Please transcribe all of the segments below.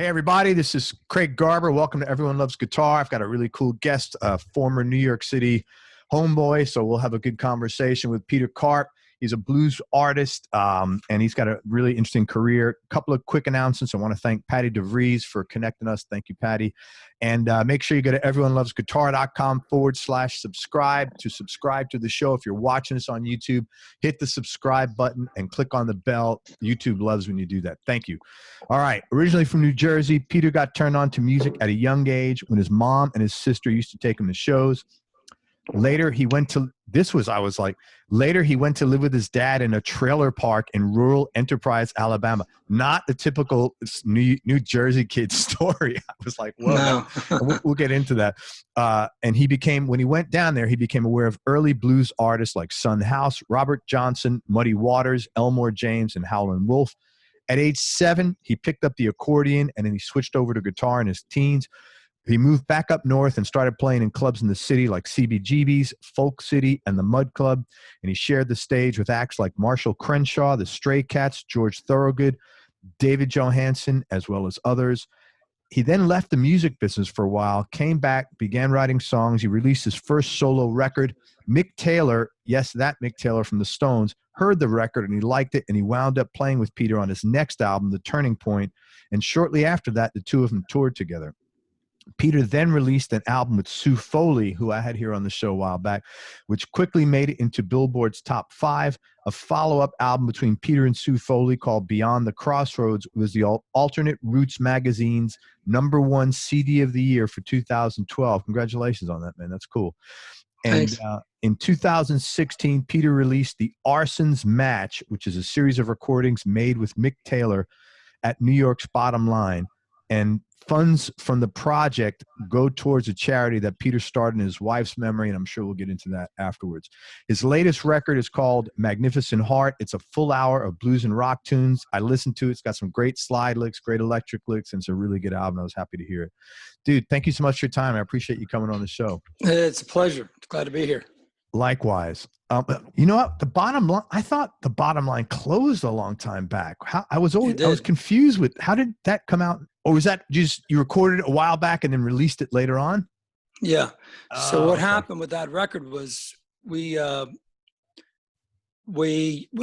Hey, everybody, this is Craig Garber. Welcome to Everyone Loves Guitar. I've got a really cool guest, a former New York City homeboy, so we'll have a good conversation with Peter Karp. He's a blues artist, and he's got a really interesting career. A couple of quick announcements. I want to thank Patty DeVries for connecting us. Thank you, Patty. And make sure you go to everyonelovesguitar.com/subscribe to subscribe to the show. If you're watching us on YouTube, hit the subscribe button and click on the bell. YouTube loves when you do that. Thank you. All right. Originally from New Jersey, Peter got turned on to music at a young age when his mom and his sister used to take him to shows. Later, he went to later he went to live with his dad in a trailer park in rural Enterprise, Alabama. Not the typical New Jersey kid story. I was like, whoa, no. We'll get into that. And when he went down there, he became aware of early blues artists like Son House, Robert Johnson, Muddy Waters, Elmore James, and Howlin' Wolf. At age 7, he picked up the accordion, and then he switched over to guitar in his teens. He moved back up north and started playing in clubs in the city like CBGBs, Folk City, and the Mud Club. And he shared the stage with acts like Marshall Crenshaw, the Stray Cats, George Thorogood, David Johansen, as well as others. He then left the music business for a while, came back, began writing songs. He released his first solo record. Mick Taylor, yes, that Mick Taylor from the Stones, heard the record and he liked it, and he wound up playing with Peter on his next album, The Turning Point. And shortly after that, the two of them toured together. Peter then released an album with Sue Foley, who I had here on the show a while back, which quickly made it into Billboard's top 5. A follow-up album between Peter and Sue Foley called Beyond the Crossroads was the Alternate Roots magazine's #1 CD of the year for 2012. Congratulations on that, man. That's cool. And in 2016, Peter released The Arson's Match, which is a series of recordings made with Mick Taylor at New York's Bottom Line. And funds from the project go towards a charity that Peter started in his wife's memory, and I'm sure we'll get into that afterwards. His latest record is called Magnificent Heart. It's a full hour of blues and rock tunes. I listened to it. It's got some great slide licks, great electric licks, and it's a really good album. I was happy to hear it. Dude, thank you so much for your time. I appreciate you coming on the show. It's a pleasure. Glad to be here. Likewise. You know what? The Bottom Line, I thought the Bottom Line closed a long time back. I was confused with, how did that come out? Or was that just, you recorded it a while back and then released it later on? Yeah. So what happened with that record was when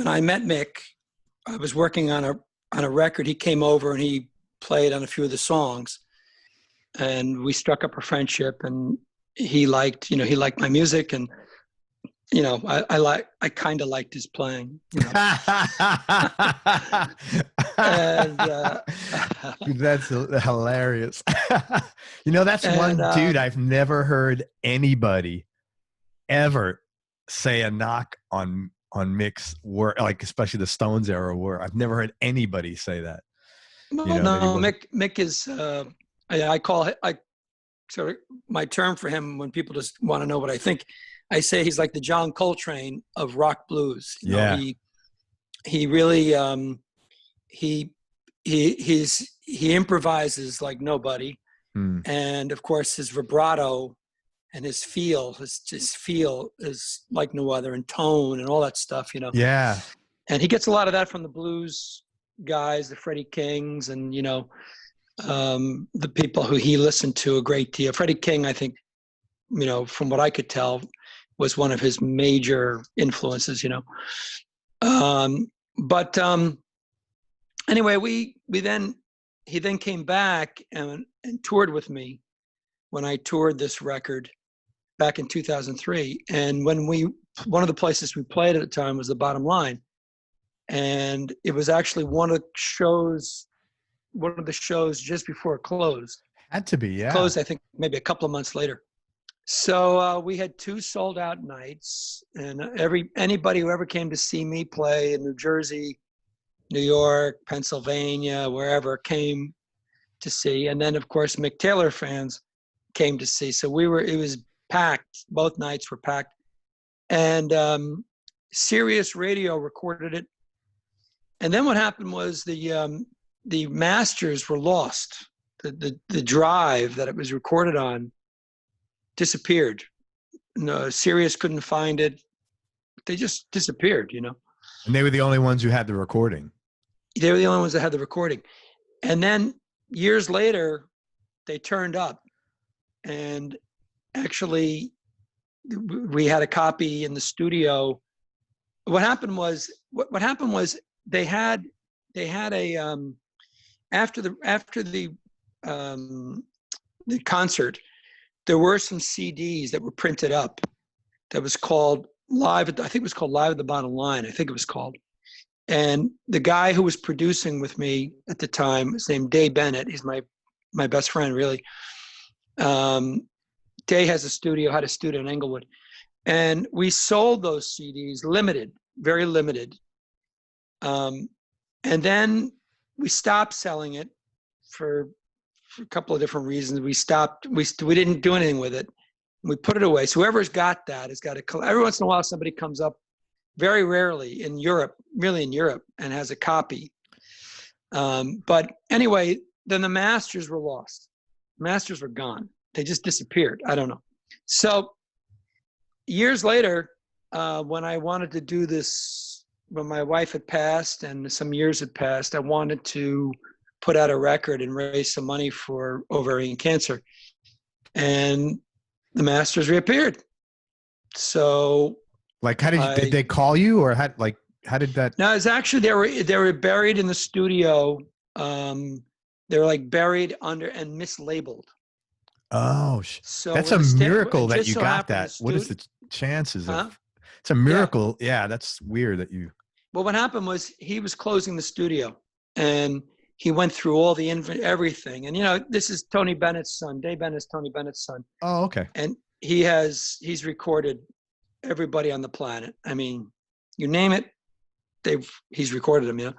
I met Mick, I was working on a record. He came over and he played on a few of the songs, and we struck up a friendship, and he liked my music, and I kind of liked his playing. And, that's hilarious. That's one dude I've never heard anybody ever say a knock on Mick's work, like especially the Stones era work. I've never heard anybody say that. Mick is sort of my term for him when people just want to know what I think. I say he's like the John Coltrane of rock blues. He really he improvises like nobody, and of course his vibrato and his feel is like no other, and tone and all that stuff. Yeah. And he gets a lot of that from the blues guys, the Freddie Kings, and the people who he listened to a great deal. Freddie King, I think, from what I could tell, was one of his major influences, Anyway, he then came back and toured with me when I toured this record back in 2003. And one of the places we played at the time was the Bottom Line. And it was actually one of the shows just before it closed. Had to be, yeah. Closed, I think, maybe a couple of months later. So we had 2 sold out nights, and anybody who ever came to see me play in New Jersey, New York, Pennsylvania, wherever, came to see. And then, of course, Mick Taylor fans came to see. So it was packed. Both nights were packed. And Sirius Radio recorded it. And then what happened was the masters were lost. The drive that it was recorded on disappeared. No, Sirius couldn't find it. They just disappeared, And they were the only ones who had the recording. They were the only ones that had the recording. And then years later, they turned up, and actually we had a copy in the studio. What happened was they had a after the concert, there were some CDs that were printed up that was called Live at, I think it was called Live at the Bottom Line, I think it was called. And the guy who was producing with me at the time, his name Day Bennett, he's my best friend, really. Day had a studio in Englewood. And we sold those CDs, limited, very limited. And then we stopped selling it for a couple of different reasons. We didn't do anything with it. We put it away. So whoever's got that has got to, every once in a while somebody comes up, very rarely in Europe, really in Europe, and has a copy. But anyway, then the masters were lost. Masters were gone. They just disappeared. I don't know. So years later, when I wanted to do this, when my wife had passed and some years had passed, I wanted to put out a record and raise some money for ovarian cancer. And the masters reappeared. So like, did they call you, or how did that? No, it's actually, they were buried in the studio. They were like buried under and mislabeled. Oh, so that's a miracle that you got that. What is the chances of? It's a miracle. Yeah, that's weird that you. Well, what happened was he was closing the studio, and he went through all the everything. And this is Tony Bennett's son. Dave Bennett's Tony Bennett's son. Oh, okay. And he's recorded everybody on the planet. I mean, you name it, he's recorded them.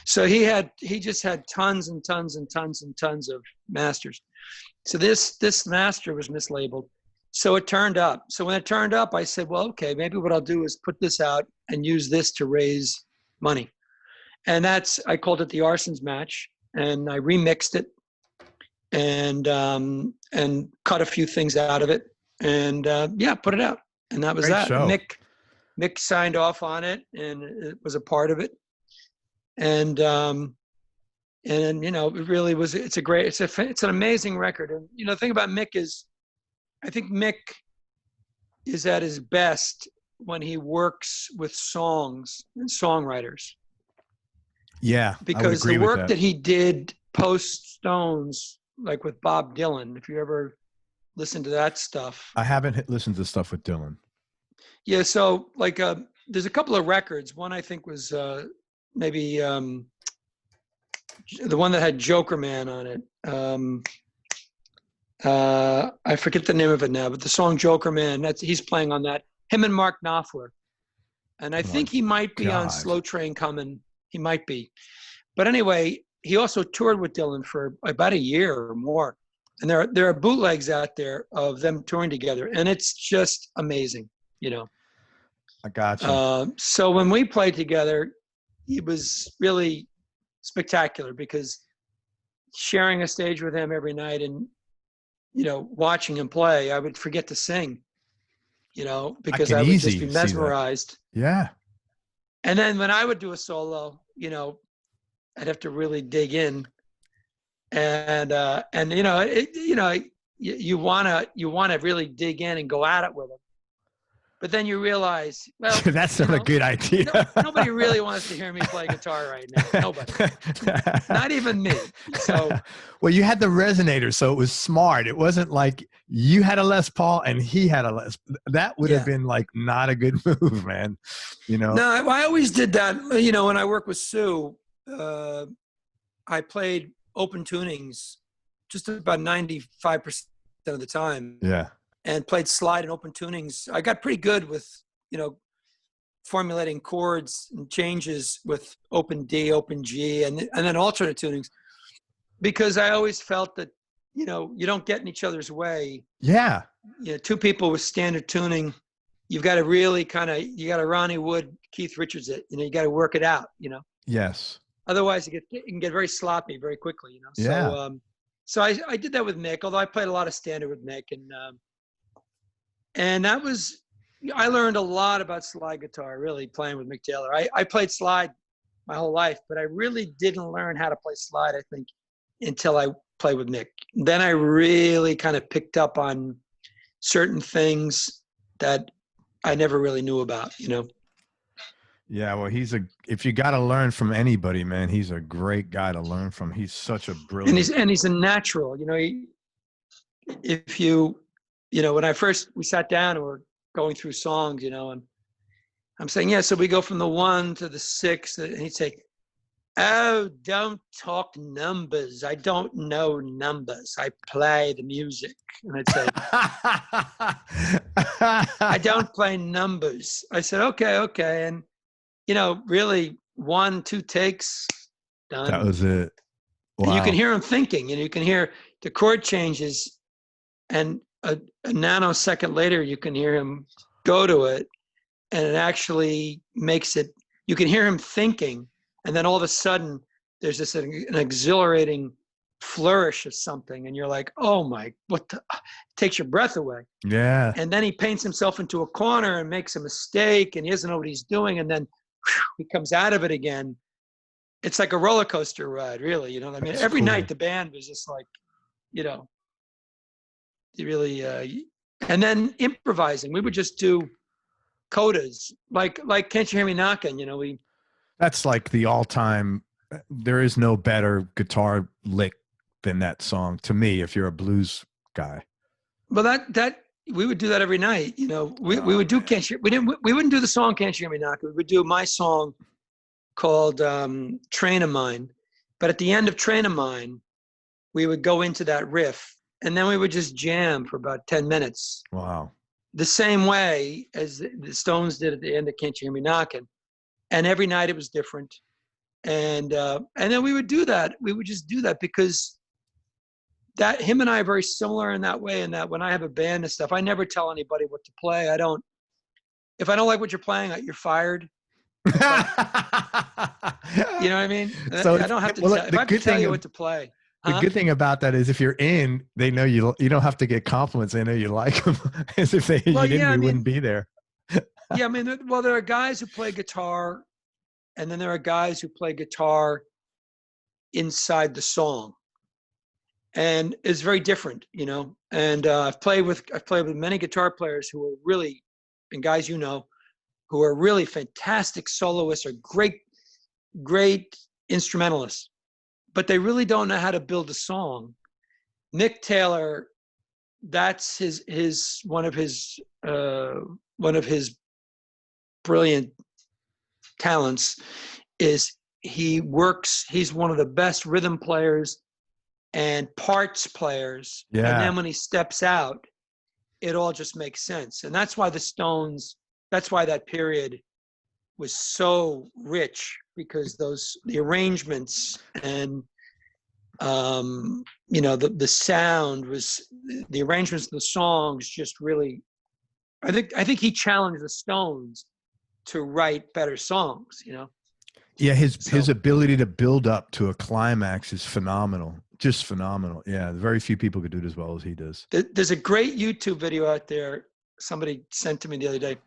So he just had tons and tons and tons and tons of masters. So this master was mislabeled. So it turned up. So when it turned up, I said, well, okay, maybe what I'll do is put this out and use this to raise money. And I called it the Arsons Match, and I remixed it and cut a few things out of it, and put it out. And that was Great that. show. Mick signed off on it, and it was a part of it. And it really was. It's an amazing record. And the thing about Mick is, I think Mick is at his best when he works with songs and songwriters. Yeah, because the work that he did post Stones, like with Bob Dylan, if you ever listen to that stuff. I haven't listened to stuff with Dylan. Yeah, so like there's a couple of records. One I think was maybe the one that had Joker Man on it. I forget the name of it now, but the song Joker Man, he's playing on that. Him and Mark Knopfler. And I think he might be on Slow Train Coming. He might be. But anyway, he also toured with Dylan for about a year or more. And there are bootlegs out there of them touring together. And it's just amazing, I got you. So when we played together, it was really spectacular, because sharing a stage with him every night and, watching him play, I would forget to sing, because I would just be mesmerized. Yeah. And then when I would do a solo, I'd have to really dig in, and you want to really dig in and go at it with them. But then you realize, well, that's not a good idea. Nobody really wants to hear me play guitar right now. Nobody, not even me. So, well, you had the resonator, so it was smart. It wasn't like you had a Les Paul and he had a Les. That would have been like not a good move, man. No, I always did that. When I worked with Sue, I played open tunings just about 95% of the time. Yeah. And played slide and open tunings. I got pretty good with, formulating chords and changes with open D, open G, and then alternate tunings, because I always felt that, you don't get in each other's way. Yeah. Two people with standard tuning, you've got to really you got to Ronnie Wood, Keith Richards it, you got to work it out, Yes. Otherwise it can get very sloppy very quickly, Yeah. So I did that with Mick, although I played a lot of standard with Mick, and that was, I learned a lot about slide guitar, really, playing with Mick Taylor. I played slide my whole life, but I really didn't learn how to play slide, I think, until I played with Mick. Then I really kind of picked up on certain things that I never really knew about, you know? Yeah, well, if you got to learn from anybody, man, he's a great guy to learn from. He's such a brilliant. And he's a natural, you know, if you know, when we sat down and we're going through songs, you know, and I'm saying, yeah, so we go from the 1 to the 6, and he'd say, oh, don't talk numbers. I don't know numbers. I play the music. And I'd say, I don't play numbers. I said, okay. And, you know, really 1, 2 takes, done. That was it. Wow. And you can hear him thinking, and you can hear the chord changes, and a nanosecond later, you can hear him go to it, and it actually makes it, you can hear him thinking, and then all of a sudden, there's this an exhilarating flourish of something, and you're like, oh my, takes your breath away. Yeah. And then he paints himself into a corner and makes a mistake, and he doesn't know what he's doing, and then he comes out of it again. It's like a roller coaster ride, really. You know, I mean, That's every cool. night the band was just like, you know, you really, and then improvising. We would just do codas, like Can't You Hear Me Knocking? You know, That's like the all-time. There is no better guitar lick than that song to me. If you're a blues guy, well, that we would do that every night. You know, we would do Can't You. We wouldn't do the song Can't You Hear Me Knocking? We would do my song called Train of Mine. But at the end of Train of Mine, we would go into that riff, and then we would just jam for about 10 minutes. Wow. The same way as the Stones did at the end of Can't You Hear Me Knocking. And every night it was different. And then we would do that. We would just do that because that him and I are very similar in that way, in that when I have a band and stuff, I never tell anybody what to play. If I don't like what you're playing, you're fired. You know what I mean? So I don't have to if I have to tell you what to play. The good thing about that is if you're in, they know you don't have to get compliments. They know you like them. As if you wouldn't be there. Yeah, I mean, well, there are guys who play guitar, and then there are guys who play guitar inside the song, and it's very different, you know. And I've played with many guitar players who are really, and guys you know, who are really fantastic soloists or great instrumentalists, but they really don't know how to build a song. Mick Taylor, that's one of his brilliant talents is he's one of the best rhythm players and parts players. Yeah. And then when he steps out, it all just makes sense. And that's why that period was so rich, because the arrangements and you know, the sound was, the arrangements of the songs just really, I think he challenged the Stones to write better songs, you know? Yeah, his ability to build up to a climax is phenomenal. Just phenomenal. Yeah, very few people could do it as well as he does. There's a great YouTube video out there somebody sent to me the other day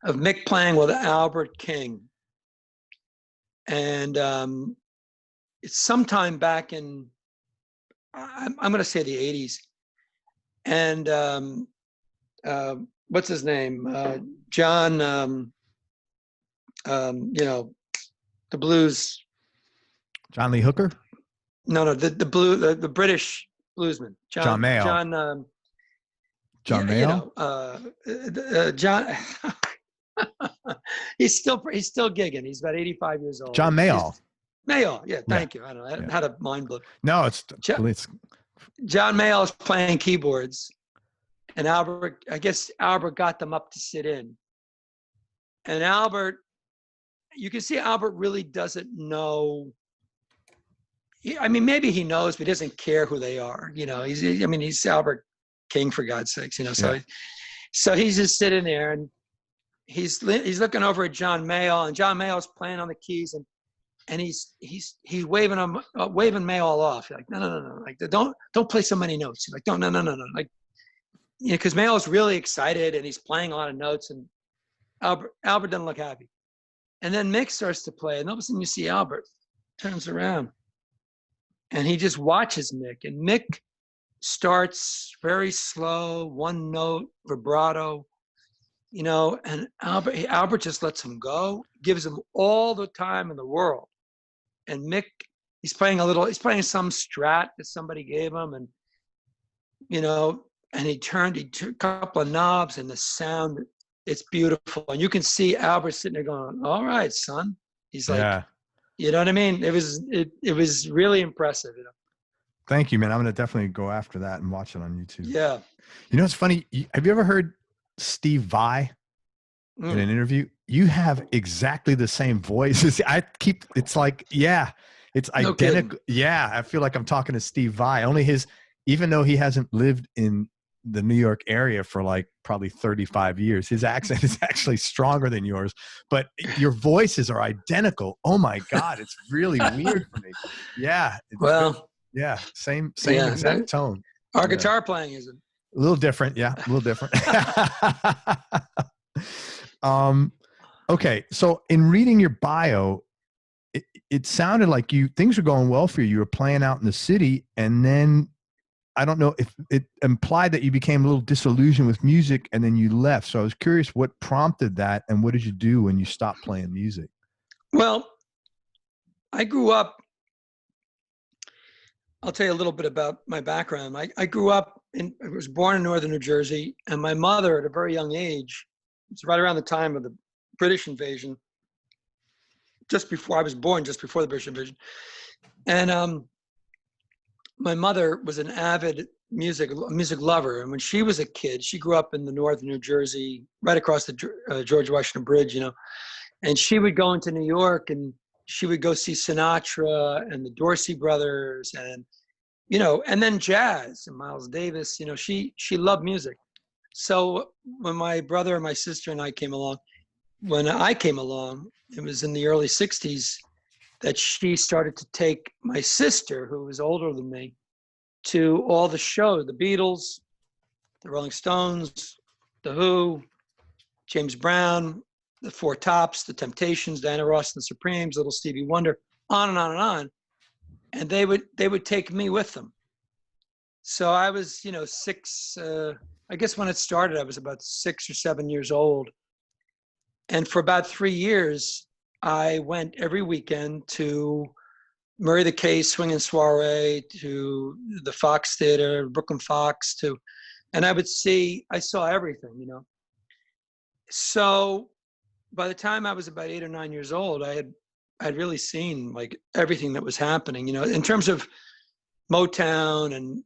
of Mick playing with Albert King. And it's sometime back in, I'm going to say the 80s. And what's his name? John, you know, the blues. John Lee Hooker? No, the British bluesman. John Mayall. John Mayall? You know, John, he's still gigging. He's about 85 years old. John Mayall. Mayall, yeah, thank you. I don't know. I had a mind blow. No, it's John Mayall is playing keyboards, and I guess Albert got them up to sit in. And Albert, you can see Albert really doesn't know. I mean, maybe he knows, but he doesn't care who they are. You know, he's Albert King, for God's sakes, you know. So he's just sitting there, and he's looking over at John Mayall, and John Mayall's playing on the keys, and he's waving Mayall off. Like, no, like don't play so many notes. He's like, no, like, you know, because Mayall's really excited and he's playing a lot of notes, and Albert doesn't look happy. And then Mick starts to play, and all of a sudden you see Albert turns around, and he just watches Mick. And Mick starts very slow, one note, vibrato, you know, and Albert just lets him go, gives him all the time in the world. And Mick, he's playing some strat that somebody gave him, and, you know, and he turned a couple of knobs, and the sound, it's beautiful. And you can see Albert sitting there going, all right, son. He's like, yeah. You know what I mean? It was really impressive, you know. Thank you, man. I'm going to definitely go after that and watch it on YouTube. Yeah. You know, it's funny. Have you ever heard Steve Vai in an interview? You have exactly the same voice. It's like, yeah, it's identical. Yeah. I feel like I'm talking to Steve Vai. Even though he hasn't lived in the New York area for like probably 35 years, his accent is actually stronger than yours, but your voices are identical. Oh my God. It's really weird for me. Yeah. Well, yeah. Same exact tone. Our guitar playing isn't. A little different. Yeah. A little different. Okay. So in reading your bio, it sounded like things were going well for you. You were playing out in the city, and then I don't know if it implied that you became a little disillusioned with music and then you left. So I was curious what prompted that, and what did you do when you stopped playing music? Well, I grew up, I'll tell you a little bit about my background. I grew up I was born in northern New Jersey, and my mother at a very young age, it's right around the time of the British invasion, just before I was born, just before the British invasion. And my mother was an avid music lover. And when she was a kid, she grew up in the north of New Jersey, right across the George Washington Bridge, you know, and she would go into New York, and she would go see Sinatra and the Dorsey Brothers, and, you know, and then jazz and Miles Davis. You know, she loved music. So when my brother and my sister and I came along, it was in the early 60s that she started to take my sister, who was older than me, to all the shows, the Beatles, the Rolling Stones, the Who, James Brown, the Four Tops, the Temptations, Diana Ross and the Supremes, Little Stevie Wonder, on and on and on. And they would take me with them. So I was, you know, I guess when it started, I was about 6 or 7 years old. And for about 3 years, I went every weekend to Murray the Case Swing and Soiree, to the Fox Theater, Brooklyn Fox, and I saw everything, you know. So by the time I was about 8 or 9 years old, I had really seen like everything that was happening, you know, in terms of Motown, and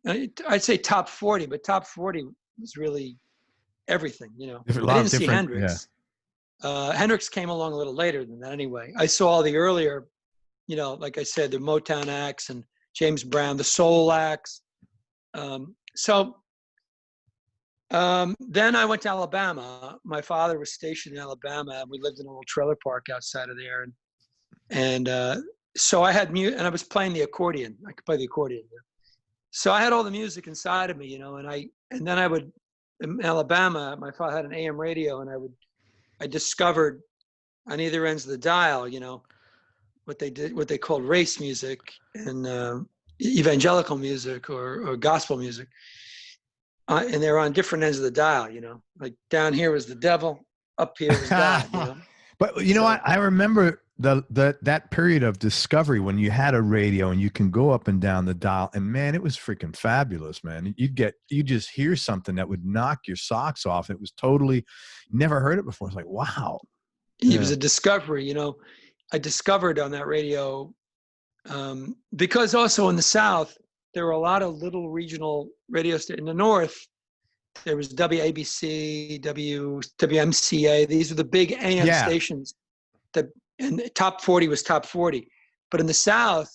I'd say top 40, but top 40 was really everything, you know. I didn't see Hendrix. Yeah. Hendrix came along a little later than that anyway. I saw all the earlier, you know, like I said, the Motown acts and James Brown, the soul acts. Then I went to Alabama. My father was stationed in Alabama, and we lived in a little trailer park outside of there. And so I had music, and I was playing the accordion. I could play the accordion. So I had all the music inside of me, you know, and then I would, in Alabama, my father had an AM radio, and I discovered on either ends of the dial, you know, what they called race music and evangelical music or gospel music. And they were on different ends of the dial, you know, like down here was the devil, up here was God, you know. But you know what? I remember that period of discovery when you had a radio and you can go up and down the dial, and man, it was freaking fabulous, man. You just hear something that would knock your socks off. It was totally, never heard it before. It's like, wow. It was a discovery, you know. I discovered on that radio because also in the South, there were a lot of little regional radio stations. In the North, there was WABC, WMCA. These were the big AM stations. And top 40 was top 40. But in the South,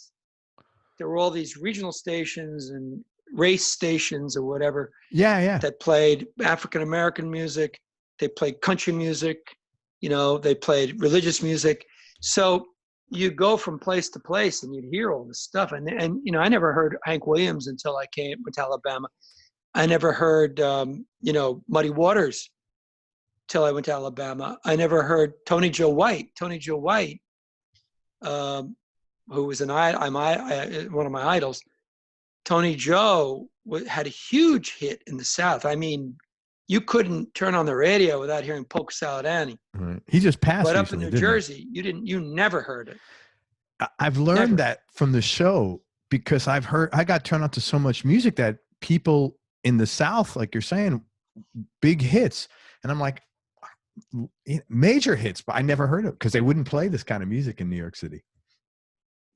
there were all these regional stations and race stations or whatever. That played African-American music. They played country music. You know, they played religious music. So you go from place to place and you'd hear all this stuff. And you know, I never heard Hank Williams until I went to Alabama. I never heard, you know, Muddy Waters till I went to Alabama. I never heard Tony Joe White. Tony Joe White was who was one of my idols, Tony Joe had a huge hit in the South. I mean, you couldn't turn on the radio without hearing Polka Salad Annie. Right. He just passed But up recently, in New Jersey, you never heard it. I've learned that from the show, because I got turned on to so much music that people in the South, like you're saying, big hits. And I'm like, major hits, but I never heard of it because they wouldn't play this kind of music in New York City.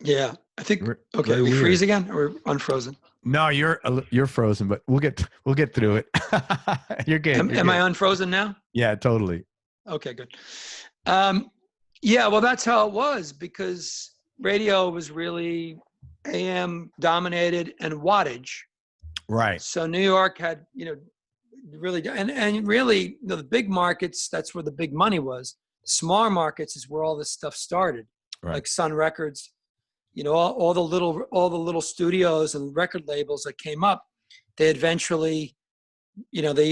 Yeah, I think. Okay, we freeze again or unfrozen? No, you're frozen, but we'll get through it. You're good. Am I unfrozen now? Yeah, totally. Okay, good. Yeah, well, that's how it was, because radio was really AM dominated and wattage. Right. So New York had, really, and really, the big markets, that's where the big money was. Smaller markets is where all this stuff started, right. Like Sun Records, all the little studios and record labels that came up. They eventually, they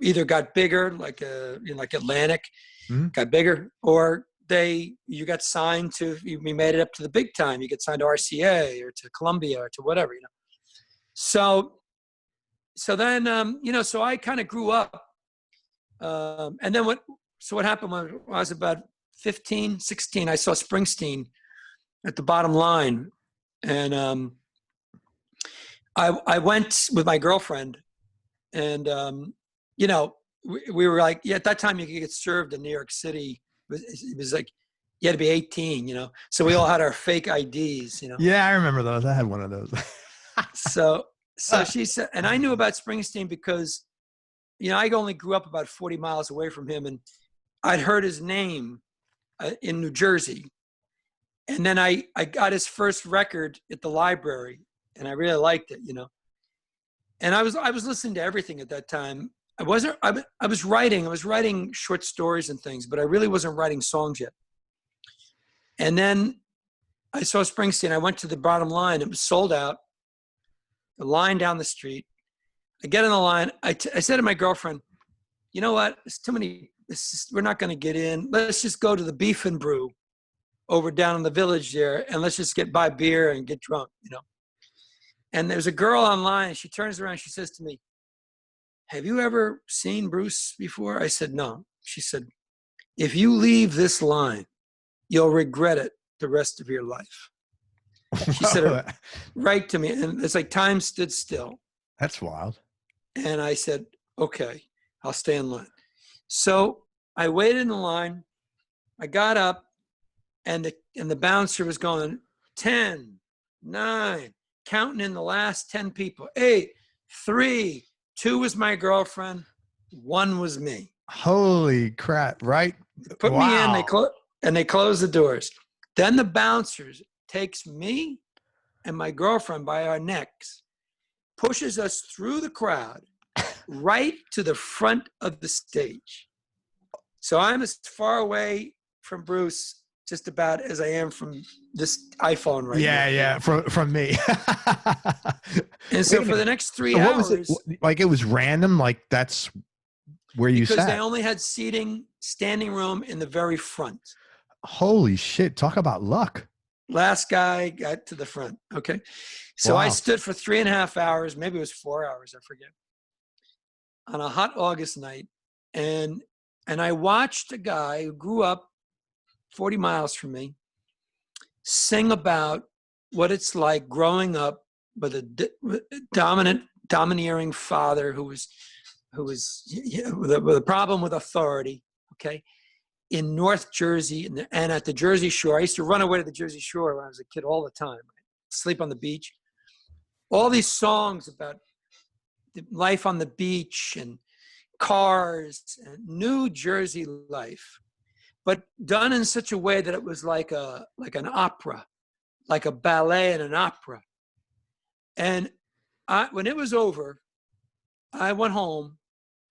either got bigger, like Atlantic, got bigger, or you got signed we made it up to the big time. You get signed to RCA or to Columbia or to whatever, So then, so I kind of grew up. And then what happened when I was about 15, 16, I saw Springsteen at the Bottom Line. And I went with my girlfriend, and, we were like, at that time you could get served in New York City. It was like, you had to be 18, So we all had our fake IDs, Yeah, I remember those. I had one of those. So she said, and I knew about Springsteen because, I only grew up about 40 miles away from him, and I'd heard his name in New Jersey. And then I got his first record at the library, and I really liked it, And I was listening to everything at that time. I was writing short stories and things, but I really wasn't writing songs yet. And then I saw Springsteen. I went to the Bottom Line. It was sold out. The line down the street. I get on the line. I said to my girlfriend, you know what? There's too many. We're not going to get in. Let's just go to the Beef and Brew over down in the Village there, and let's just buy beer and get drunk, And there's a girl online. She turns around. She says to me, have you ever seen Bruce before? I said, no. She said, if you leave this line, you'll regret it the rest of your life. She said it right to me. And it's like time stood still. That's wild. And I said, okay, I'll stay in line. So I waited in the line. I got up, and the bouncer was going 10, 9, counting in the last 10 people. 8, 3, 2 was my girlfriend. 1 was me. Holy crap. Right. Put me in, and they closed the doors. Then the bouncers takes me and my girlfriend by our necks, pushes us through the crowd right to the front of the stage. So I'm as far away from Bruce just about as I am from this iPhone right now. Yeah, from me. And so for the next 3 hours. What was it? Like, it was random? Like, that's where you sat? Because they only had standing room in the very front. Holy shit. Talk about luck. Last guy got to the front. Okay. So Wow. I stood for 3.5 hours, maybe it was 4 hours, I forget, on a hot August night. And I watched a guy who grew up 40 miles from me sing about what it's like growing up with a domineering father who was with a problem with authority. Okay. In North Jersey and at the Jersey Shore. I used to run away to the Jersey Shore when I was a kid all the time. Sleep on the beach. All these songs about life on the beach and cars and New Jersey life, but done in such a way that it was like an opera, like a ballet and an opera. And when it was over, I went home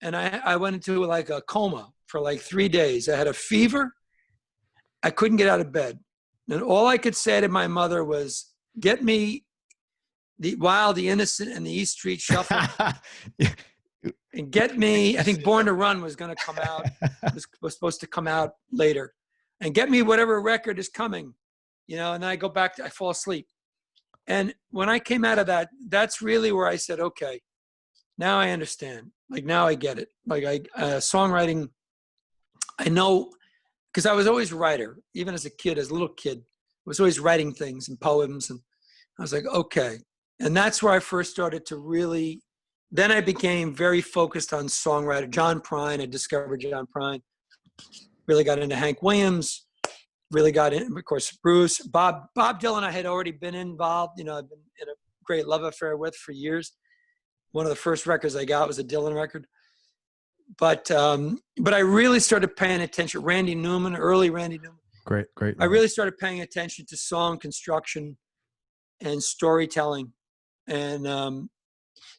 and I went into like a coma for like 3 days. I had a fever. I couldn't get out of bed. And all I could say to my mother was, get me the Wild, the Innocent, and the East Street Shuffle. And get me, I think Born to Run was going to come out, was supposed to come out later. And get me whatever record is coming. and then I go back, I fall asleep. And when I came out of that, that's really where I said, okay, now I understand. Like, now I get it. Like, songwriting, I know, because I was always a writer, even as a kid, as a little kid, I was always writing things and poems. And I was like, okay. And that's where I first started to really, then I became very focused on songwriter. John Prine, I discovered John Prine, really got into Hank Williams, really got in, of course, Bruce. Bob Dylan I had already been involved. I've been in a great love affair with for years. One of the first records I got was a Dylan record. But I really started paying attention. Randy Newman, early Randy Newman. Great. I really started paying attention to song construction and storytelling. And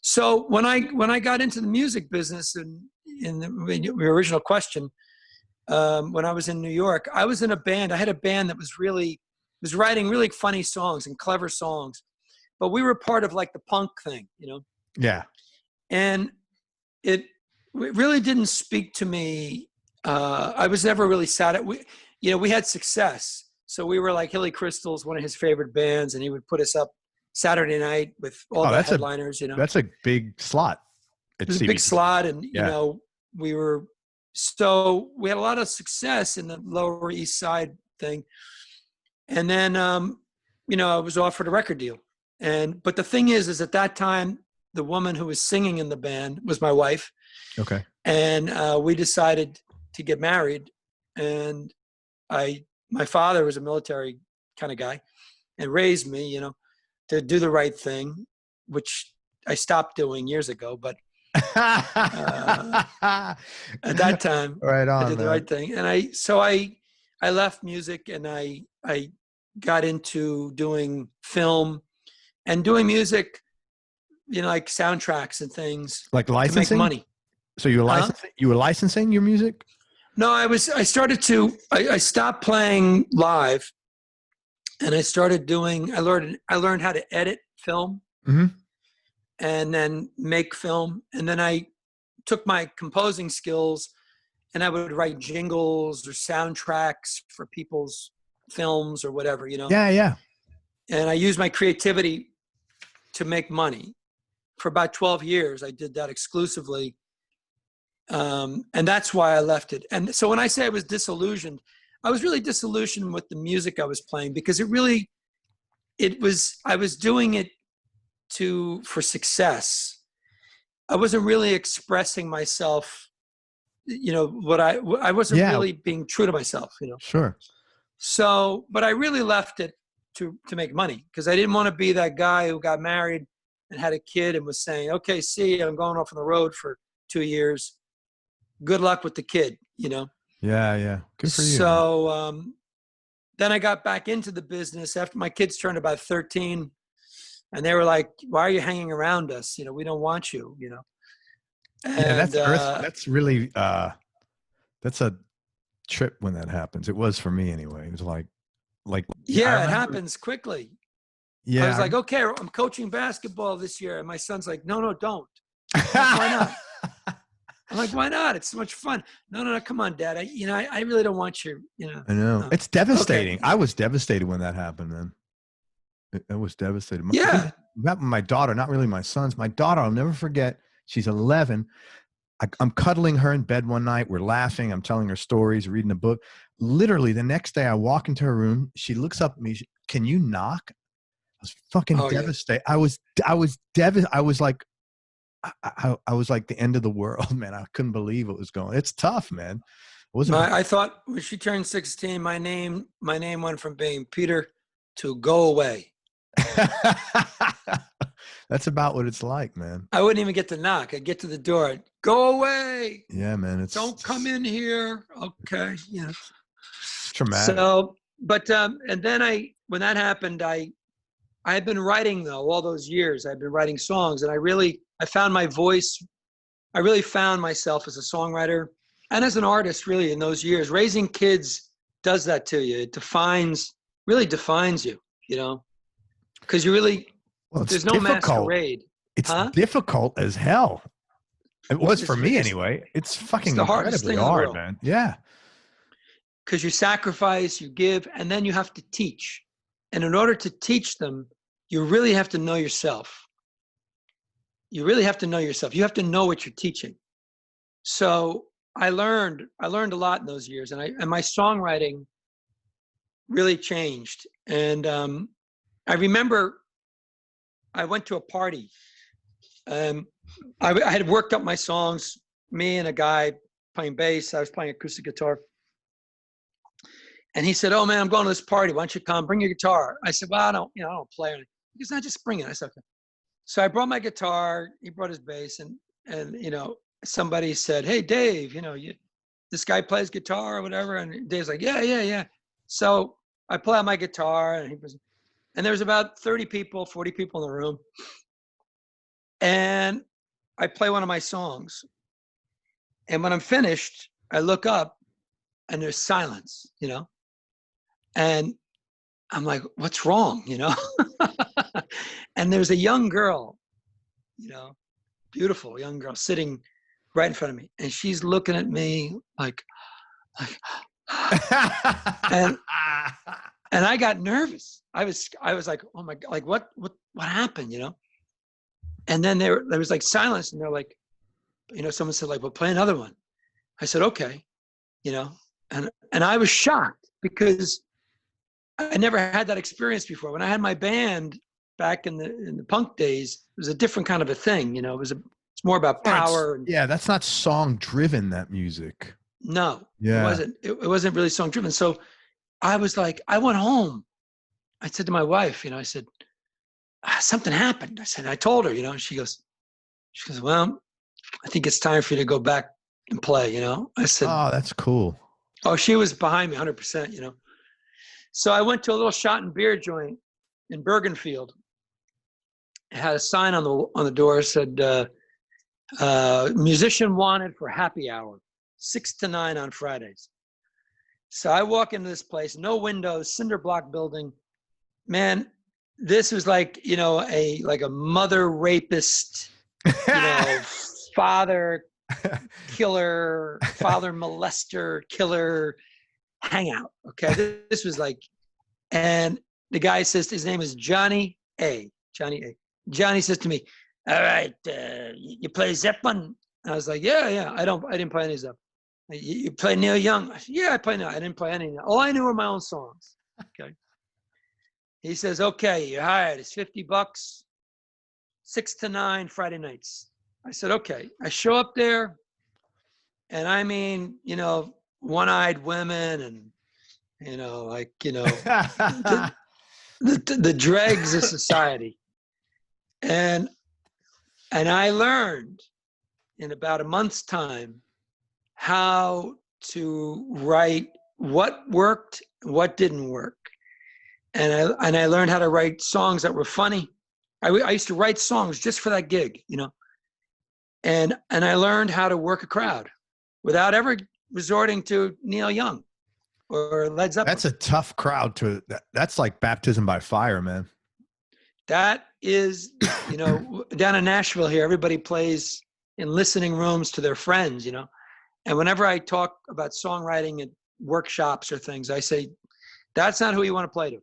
so when I got into the music business, and in the original question, when I was in New York, I was in a band. I had a band that was writing really funny songs and clever songs, but we were part of like the punk thing, Yeah. And it really didn't speak to me. I was never really sad. We had success. So we were like Hilly Crystal's, one of his favorite bands, and he would put us up Saturday night with all the headliners, That's a big slot. It was a big slot. And, we had a lot of success in the Lower East Side thing. And then, I was offered a record deal. But the thing is at that time, the woman who was singing in the band was my wife. Okay. And we decided to get married. And my father was a military kind of guy and raised me, to do the right thing, which I stopped doing years ago. But at that time, right on, I did the right thing. And I left music, and I got into doing film and doing music, like soundtracks and things, like licensing, to make money. So you were licensing your music? No, I stopped playing live, and I started doing, I learned how to edit film. Mm-hmm. And then make film. And then I took my composing skills, and I would write jingles or soundtracks for people's films or whatever, Yeah. And I used my creativity to make money. For about 12 years, I did that exclusively. And that's why I left it. And so when I say I was disillusioned, I was really disillusioned with the music I was playing, because I was doing it for success. I wasn't really expressing myself, I wasn't really being true to myself, Sure. So, but I really left it to make money, because I didn't want to be that guy who got married and had a kid and was saying, okay, see, I'm going off on the road for 2 years. Good luck with the kid, Yeah. Good for you. So, then I got back into the business after my kids turned about 13. And they were like, why are you hanging around us? We don't want you, And, that's really, that's a trip when that happens. It was for me anyway. It was like, yeah, it happens quickly. Yeah. I was like, okay, I'm coaching basketball this year. And my son's like, no, don't. Like, why not? I'm like, why not? It's so much fun. No, come on, Dad. I really don't want you, I know. It's devastating. Okay. I was devastated when that happened, man. I was devastated. Yeah. My daughter, not really my sons. My daughter, I'll never forget. She's 11. I'm cuddling her in bed one night. We're laughing. I'm telling her stories, reading a book. Literally, the next day, I walk into her room. She looks up at me. Can you knock? I was fucking devastated. Yeah. I was devastated. I was like, I was like the end of the world, man. I couldn't believe it was going. It's tough, man. I thought when she turned 16, my name went from being Peter to go away. That's about what it's like, man. I wouldn't even get to knock. I'd get to the door. Go away. Yeah, man. Don't come in here. Okay. Traumatic. So, but, and then when that happened, I had been writing though, all those years I've been writing songs, and I found my voice. I really found myself as a songwriter and as an artist really in those years. Raising kids does that to you. It really defines you, because you really, there's no masquerade. It's difficult as hell. It was for me anyway. It's fucking incredibly hard, man. Yeah. Because you sacrifice, you give, and then you have to teach. And in order to teach them, you really have to know yourself. You really have to know yourself. You have to know what you're teaching. So I learned a lot in those years, and my songwriting really changed. And I remember I went to a party. I had worked up my songs, me and a guy playing bass. I was playing acoustic guitar. And he said, "Oh man, I'm going to this party. Why don't you come? Bring your guitar." I said, "Well, I don't play anything." He goes, "No, just bring it." I said, "Okay." So I brought my guitar. He brought his bass, and somebody said, "Hey, Dave, this guy plays guitar or whatever." And Dave's like, "Yeah." So I pull out my guitar, and there was about 30 people, 40 people in the room, and I play one of my songs. And when I'm finished, I look up, and there's silence, and I'm like, "What's wrong?" And there's a young girl, beautiful young girl sitting right in front of me, and she's looking at me like, and I got nervous. I was like, "Oh my God, like what happened?" And then there was like silence, and they're like, someone said like, "Well, play another one." I said, "Okay," and I was shocked because I never had that experience before. When I had my band back in the punk days, it was a different kind of a thing. It's more about power. Yeah, that's not song driven, that music. No, yeah. It wasn't. It wasn't really song driven. So I was like, I went home. I said to my wife, I said, something happened. I told her, she goes, "Well, I think it's time for you to go back and play." I said, "Oh, that's cool." Oh, she was behind me 100%, So I went to a little shot and beer joint in Bergenfield. It had a sign on the door, said, "Musician wanted for happy hour, 6 to 9 on Fridays." So I walk into this place, no windows, cinder block building. Man, this was like, a mother rapist, father killer, father molester, killer hangout. Okay. This was like, and the guy says, his name is Johnny A. Johnny says to me, "All right, you play Zeppelin?" I was like, yeah. I didn't play any Zeppelin. "You play Neil Young?" I said, "Yeah, I play Neil." I didn't play any. All I knew were my own songs. Okay. He says, "Okay, you're hired. It's $50, 6 to 9 Friday nights." I said, "Okay." I show up there, and I mean, one-eyed women and, the dregs of society. And I learned in about a month's time how to write what worked, what didn't work. And I learned how to write songs that were funny. I used to write songs just for that gig, and I learned how to work a crowd without ever resorting to Neil Young or Led Zeppelin. That's a tough crowd that's like baptism by fire, man. That is, down in Nashville here, everybody plays in listening rooms to their friends, and whenever I talk about songwriting at workshops or things, I say, that's not who you want to play to.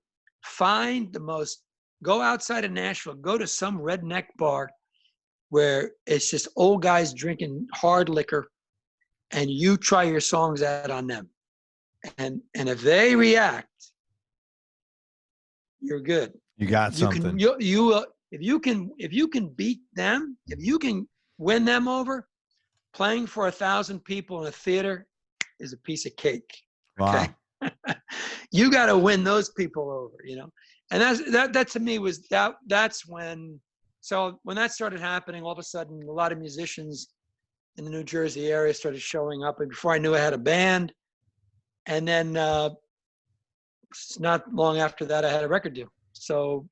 Go outside of Nashville, go to some redneck bar where it's just old guys drinking hard liquor, and you try your songs out on them. And if they react, you're good. You got something. If you can beat them, if you can win them over, playing for 1,000 people in a theater is a piece of cake. Wow. Okay? You got to win those people over, And that to me was that's when. So when that started happening, all of a sudden, a lot of musicians in the New Jersey area started showing up, and before I knew I had a band. And then not long after that, I had a record deal. So,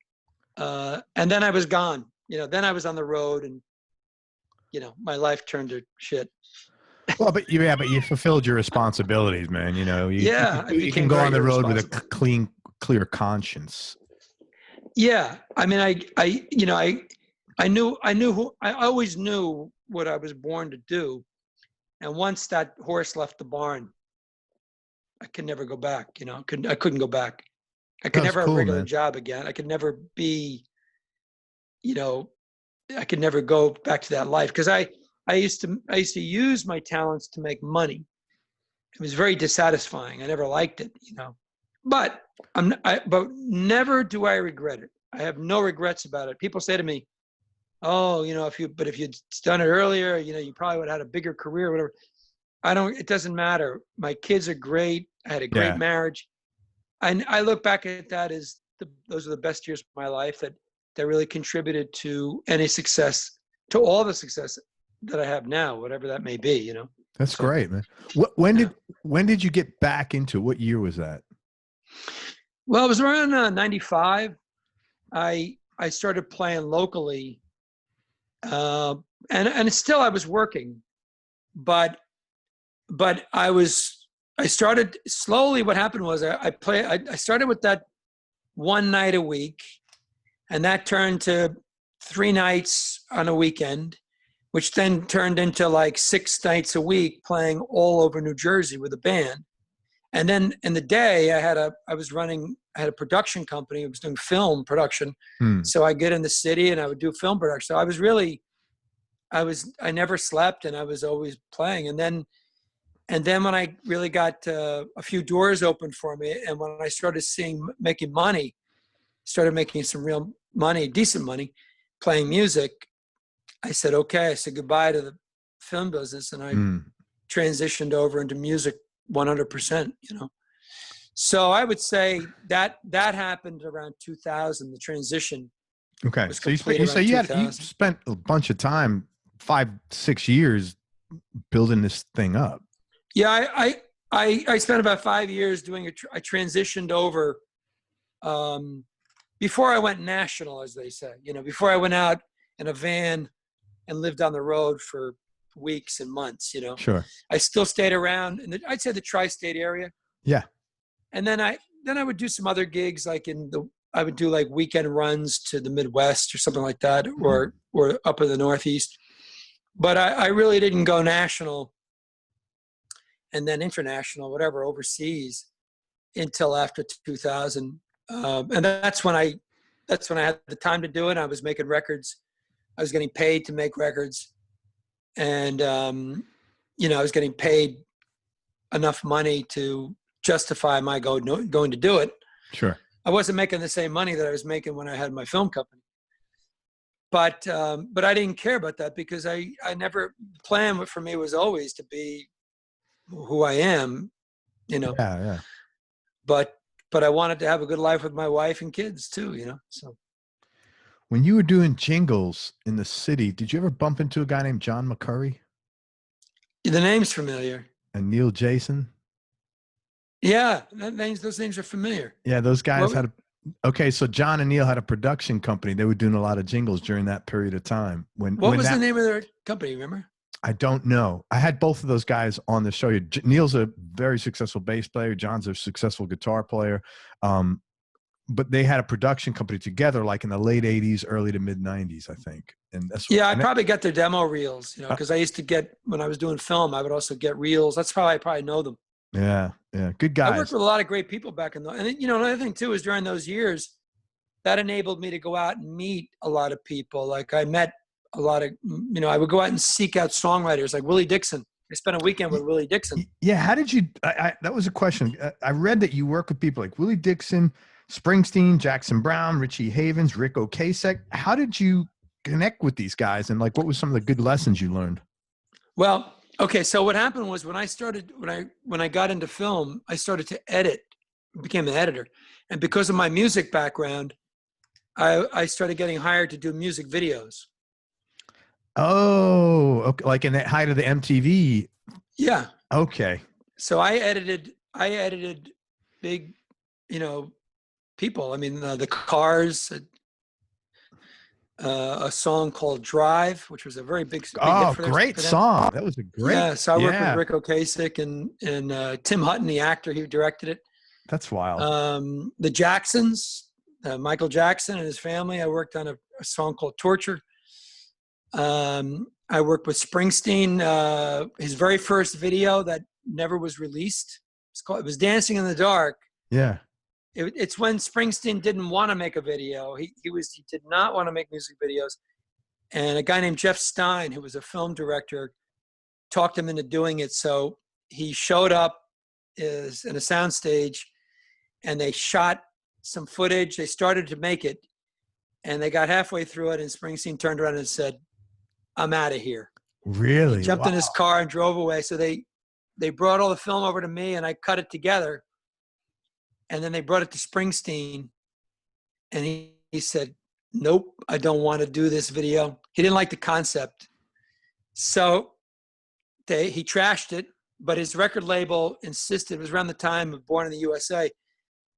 and then I was gone. Then I was on the road, and my life turned to shit. Well, but you fulfilled your responsibilities, man. You can go on the road with a clear conscience. Yeah, I mean, I always knew what I was born to do, and once that horse left the barn, I could never go back. I couldn't go back. I could That's never have a cool, regular man. job again. I could never be, you know, I could never go back to that life because I used to use my talents to make money. It was very dissatisfying. I never liked it, you know. But but never do I regret it. I have no regrets about it. People say to me, "Oh, you know, if you'd done it earlier, you know, you probably would have had a bigger career, or whatever." It doesn't matter. My kids are great. I had a great Yeah, marriage. I look back at that as those are the best years of my life that really contributed to any success, to all the success that I have now, whatever that may be, you know. that's So, great, man. When yeah. did you get back into it? What year was that? Well, it was around 95. I started playing locally, and still I was working, but I started slowly. What happened was I started with that one night a week, and that turned to 3 nights on a weekend, which then turned into like 6 nights a week playing all over New Jersey with a band. And then in the day I had a production company. I was doing film production. Hmm. So I get in the city and I would do film production. So I never slept and I was always playing. And then when I really got a few doors open for me, and when I started making money, started making some real money, decent money, playing music, I said, okay, I said goodbye to the film business, and I transitioned over into music 100%, you know. So I would say that happened around 2000. The transition Okay, was so you complete so around you 2000. spent a bunch of time, 5-6 years, building this thing up. Yeah, I spent about 5 years doing I transitioned over before I went national, as they say, you know, before I went out in a van and lived on the road for weeks and months, you know. Sure. I still stayed around in I'd say the tri-state area. Yeah. And then I would do some other gigs, like I would do like weekend runs to the Midwest or something like that, or up in the Northeast. But I really didn't go national and then international, whatever, overseas until after 2000. And that's when I had the time to do it. I was making records. I was getting paid to make records. And, you know, I was getting paid enough money to justify my going to do it. Sure. I wasn't making the same money that I was making when I had my film company. But I didn't care about that because I never, the plan for me was always to be who I am, you know. Yeah, yeah. But I wanted to have a good life with my wife and kids too, you know. So When you were doing jingles in the city, did you ever bump into a guy named John McCurry the name's familiar. and Neil Jason? Yeah, those names are familiar. Yeah, those guys had okay, so John and Neil had a production company. They were doing a lot of jingles during that period of time. What was the name of their company, remember? I don't know. I had both of those guys on the show. Neil's a very successful bass player. John's a successful guitar player. But they had a production company together like in the late 80s, early to mid 90s, I think. And that's I probably got their demo reels, you know, because I used to get, when I was doing film, I would also get reels. That's how I probably know them. Yeah, yeah. Good guys. I worked with a lot of great people back in the, and you know, another thing too is during those years, that enabled me to go out and meet a lot of people. Like I met a lot of, you know, I would go out and seek out songwriters like Willie Dixon. I spent a weekend with Willie Dixon. Yeah. How did you, that was a question. I read that you work with people like Willie Dixon, Springsteen, Jackson Brown, Richie Havens, Rick Ocasek. How did you connect with these guys? And like, what was some of the good lessons you learned? Well, okay. So what happened was when I got into film, I started to edit, became an editor. And because of my music background, I started getting hired to do music videos. Oh, okay. Like in the height of the MTV. Yeah. Okay. So I edited big, you know, people. I mean, the Cars, a song called Drive, which was a very big hit for great song. That was a great. Yeah. So I worked with Rick Ocasek and Tim Hutton, the actor, he directed it. That's wild. The Jacksons, Michael Jackson and his family. I worked on a song called Torture. I worked with Springsteen, his very first video that never was released. It was Dancing in the Dark. Yeah. It's when Springsteen didn't want to make a video. He did not want to make music videos. And a guy named Jeff Stein, who was a film director, talked him into doing it. So he showed up in a soundstage, and they shot some footage. They started to make it, and they got halfway through it, and Springsteen turned around and said, "I'm out of here." Really? He jumped in his car and drove away. So they brought all the film over to me, and I cut it together. And then they brought it to Springsteen, and he said, "Nope, I don't want to do this video." He didn't like the concept. So he trashed it, but his record label insisted. It was around the time of Born in the USA.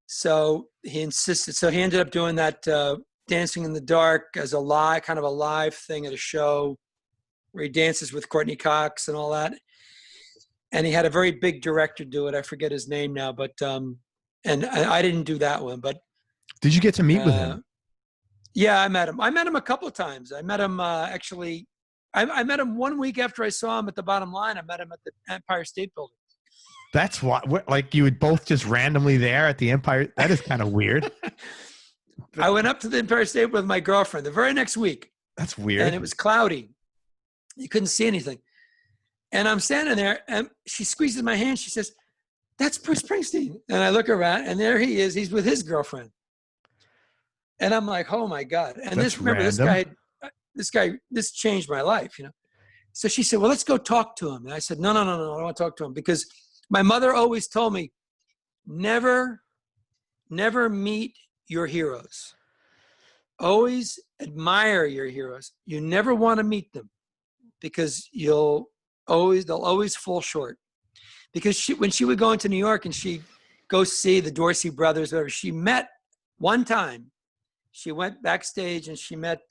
So he insisted. So he ended up doing that Dancing in the Dark as a kind of a live thing at a show where he dances with Courtney Cox and all that. And he had a very big director do it. I forget his name now, but and I didn't do that one. But did you get to meet with him? Yeah, I met him. I met him a couple of times. I met him actually. I met him 1 week after I saw him at the Bottom Line. I met him at the Empire State Building. That's what, like you would both just randomly there at the Empire. That is kind of weird. I went up to the Empire State with my girlfriend the very next week. That's weird. And it was cloudy. You couldn't see anything. And I'm standing there, and she squeezes my hand. She says, "That's Bruce Springsteen." And I look around, and there he is. He's with his girlfriend. And I'm like, "Oh my God!" And this changed my life, you know. So she said, "Well, let's go talk to him." And I said, No, I don't want to talk to him, because my mother always told me, never meet your heroes. Always admire your heroes. You never want to meet them, because they'll always fall short. Because when she would go into New York and she'd go see the Dorsey brothers, whatever, she met one time. She went backstage and she met,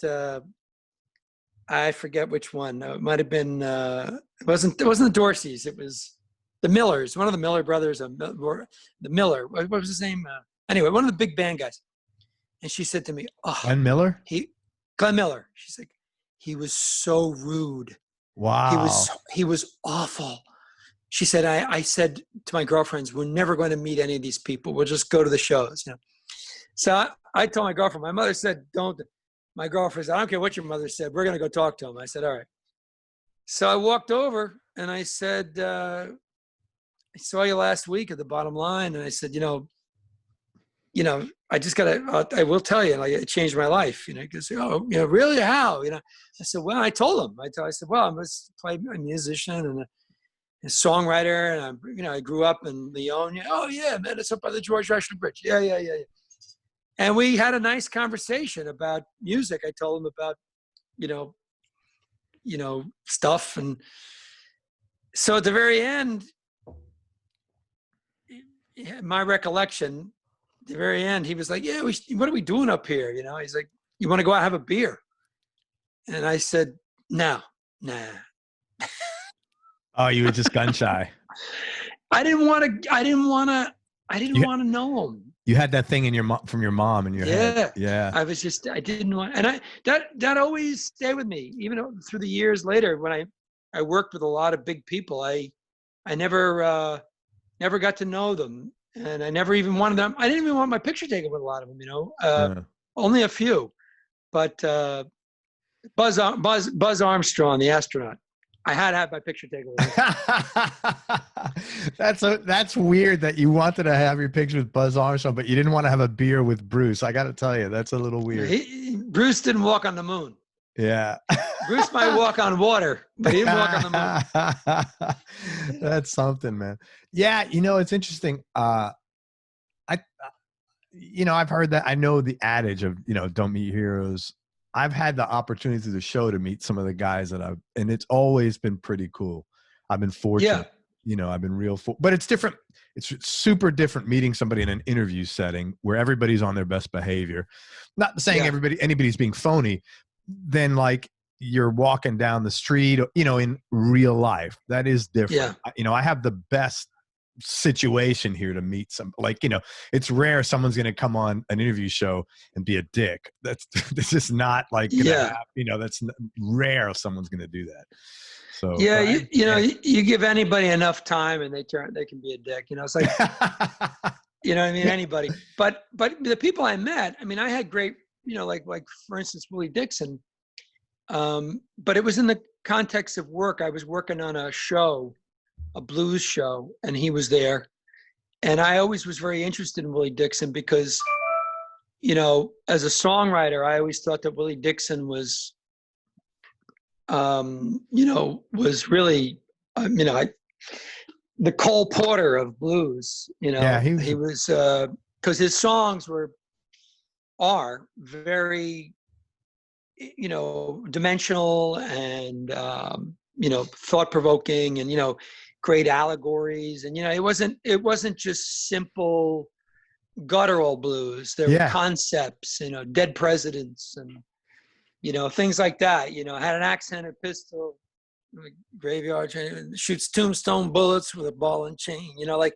I forget which one. It might have been, it wasn't the Dorseys. It was the Millers, one of the Miller brothers, the Miller. What was his name? Anyway, one of the big band guys. And she said to me, "Oh, Glenn Miller? Glenn Miller." She's like, "He was so rude. Wow. He was awful." She said, I said to my girlfriends, "We're never going to meet any of these people. We'll just go to the shows." You know? So I told my girlfriend, my mother said, "Don't." My girlfriend said, "I don't care what your mother said. We're going to go talk to him." I said, "All right." So I walked over and I said, "I saw you last week at the Bottom Line." And I said, you know, I just got to, I will tell you, like, it changed my life, you know, because, "Oh, you know, really? How?" You know, I said, "Well," I told him, I said, "Well, I'm a musician and a songwriter. And I grew up in Lyon." "Oh yeah, man, it's up by the George Washington Bridge." Yeah. And we had a nice conversation about music. I told him about, stuff. And so at the very end, my recollection, at the very end, he was like, "Yeah, what are we doing up here?" You know, he's like, "You want to go out and have a beer?" And I said, "No, nah." Oh, you were just gun shy. I didn't want to know him. You had that thing from your mom in your head. Yeah. I didn't want, and that always stayed with me, even through the years later when I worked with a lot of big people. I never got to know them, and I never even wanted them. I didn't even want my picture taken with a lot of them, only a few, but Buzz Armstrong, the astronaut, I had to have my picture taken with him. That's weird that you wanted to have your picture with Buzz Armstrong, but you didn't want to have a beer with Bruce. I got to tell you, that's a little weird. Bruce didn't walk on the moon. Yeah. Bruce might walk on water, but he didn't walk on the moon. That's something, man. Yeah. It's interesting. I've heard that. I know the adage of, don't meet heroes. I've had the opportunity through the show to meet some of the guys and it's always been pretty cool. I've been fortunate, I've been real, but it's different. It's super different meeting somebody in an interview setting where everybody's on their best behavior. Not saying anybody's being phony, then like you're walking down the street, in real life. That is different. Yeah. I have the best situation here to meet it's rare someone's going to come on an interview show and be a dick. This is not like that's rare if someone's going to do that. So you give anybody enough time and they can be a dick. It's like You know what I mean? Anybody. But the people I met, I mean, I had great, like for instance, Willie Dixon. But it was in the context of work. I was working on a show, a blues show, and he was there. And I always was very interested in Willie Dixon because, as a songwriter, I always thought that Willie Dixon was, was really, the Cole Porter of blues. Yeah, he was because his songs are very, dimensional and thought-provoking, and great allegories, and it wasn't just simple guttural blues. There were concepts, dead presidents, and things like that. Had an accented pistol, graveyard train, shoots tombstone bullets with a ball and chain. Like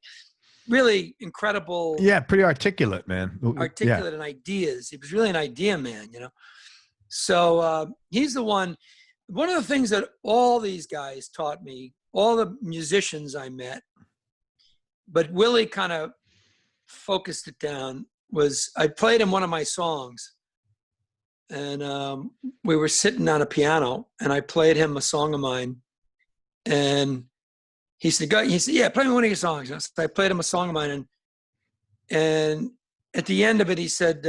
really incredible. Yeah, pretty articulate, man. Articulate and ideas. He was really an idea man. So he's the one. One of the things that all these guys taught me, all the musicians I met, but Willie kind of focused it down, was I played him one of my songs, and we were sitting on a piano, and I played him a song of mine, and he said, yeah, play me one of your songs. So I played him a song of mine, and at the end of it, he said,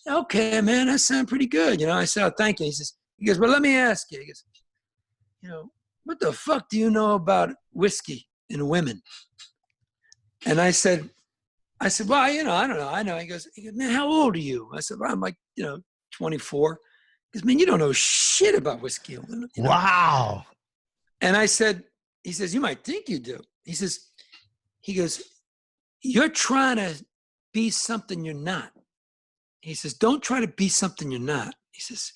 okay, man, that sounds pretty good. I said, oh, thank you. He goes, well, let me ask you. He goes, what the fuck do you know about whiskey and women? And I said, well, I don't know. I know. He goes, man, how old are you? I said, well, I'm like, 24. He goes, man, you don't know shit about whiskey and women. Wow. And he says, you might think you do. He goes, you're trying to be something you're not. He says, don't try to be something you're not. He says,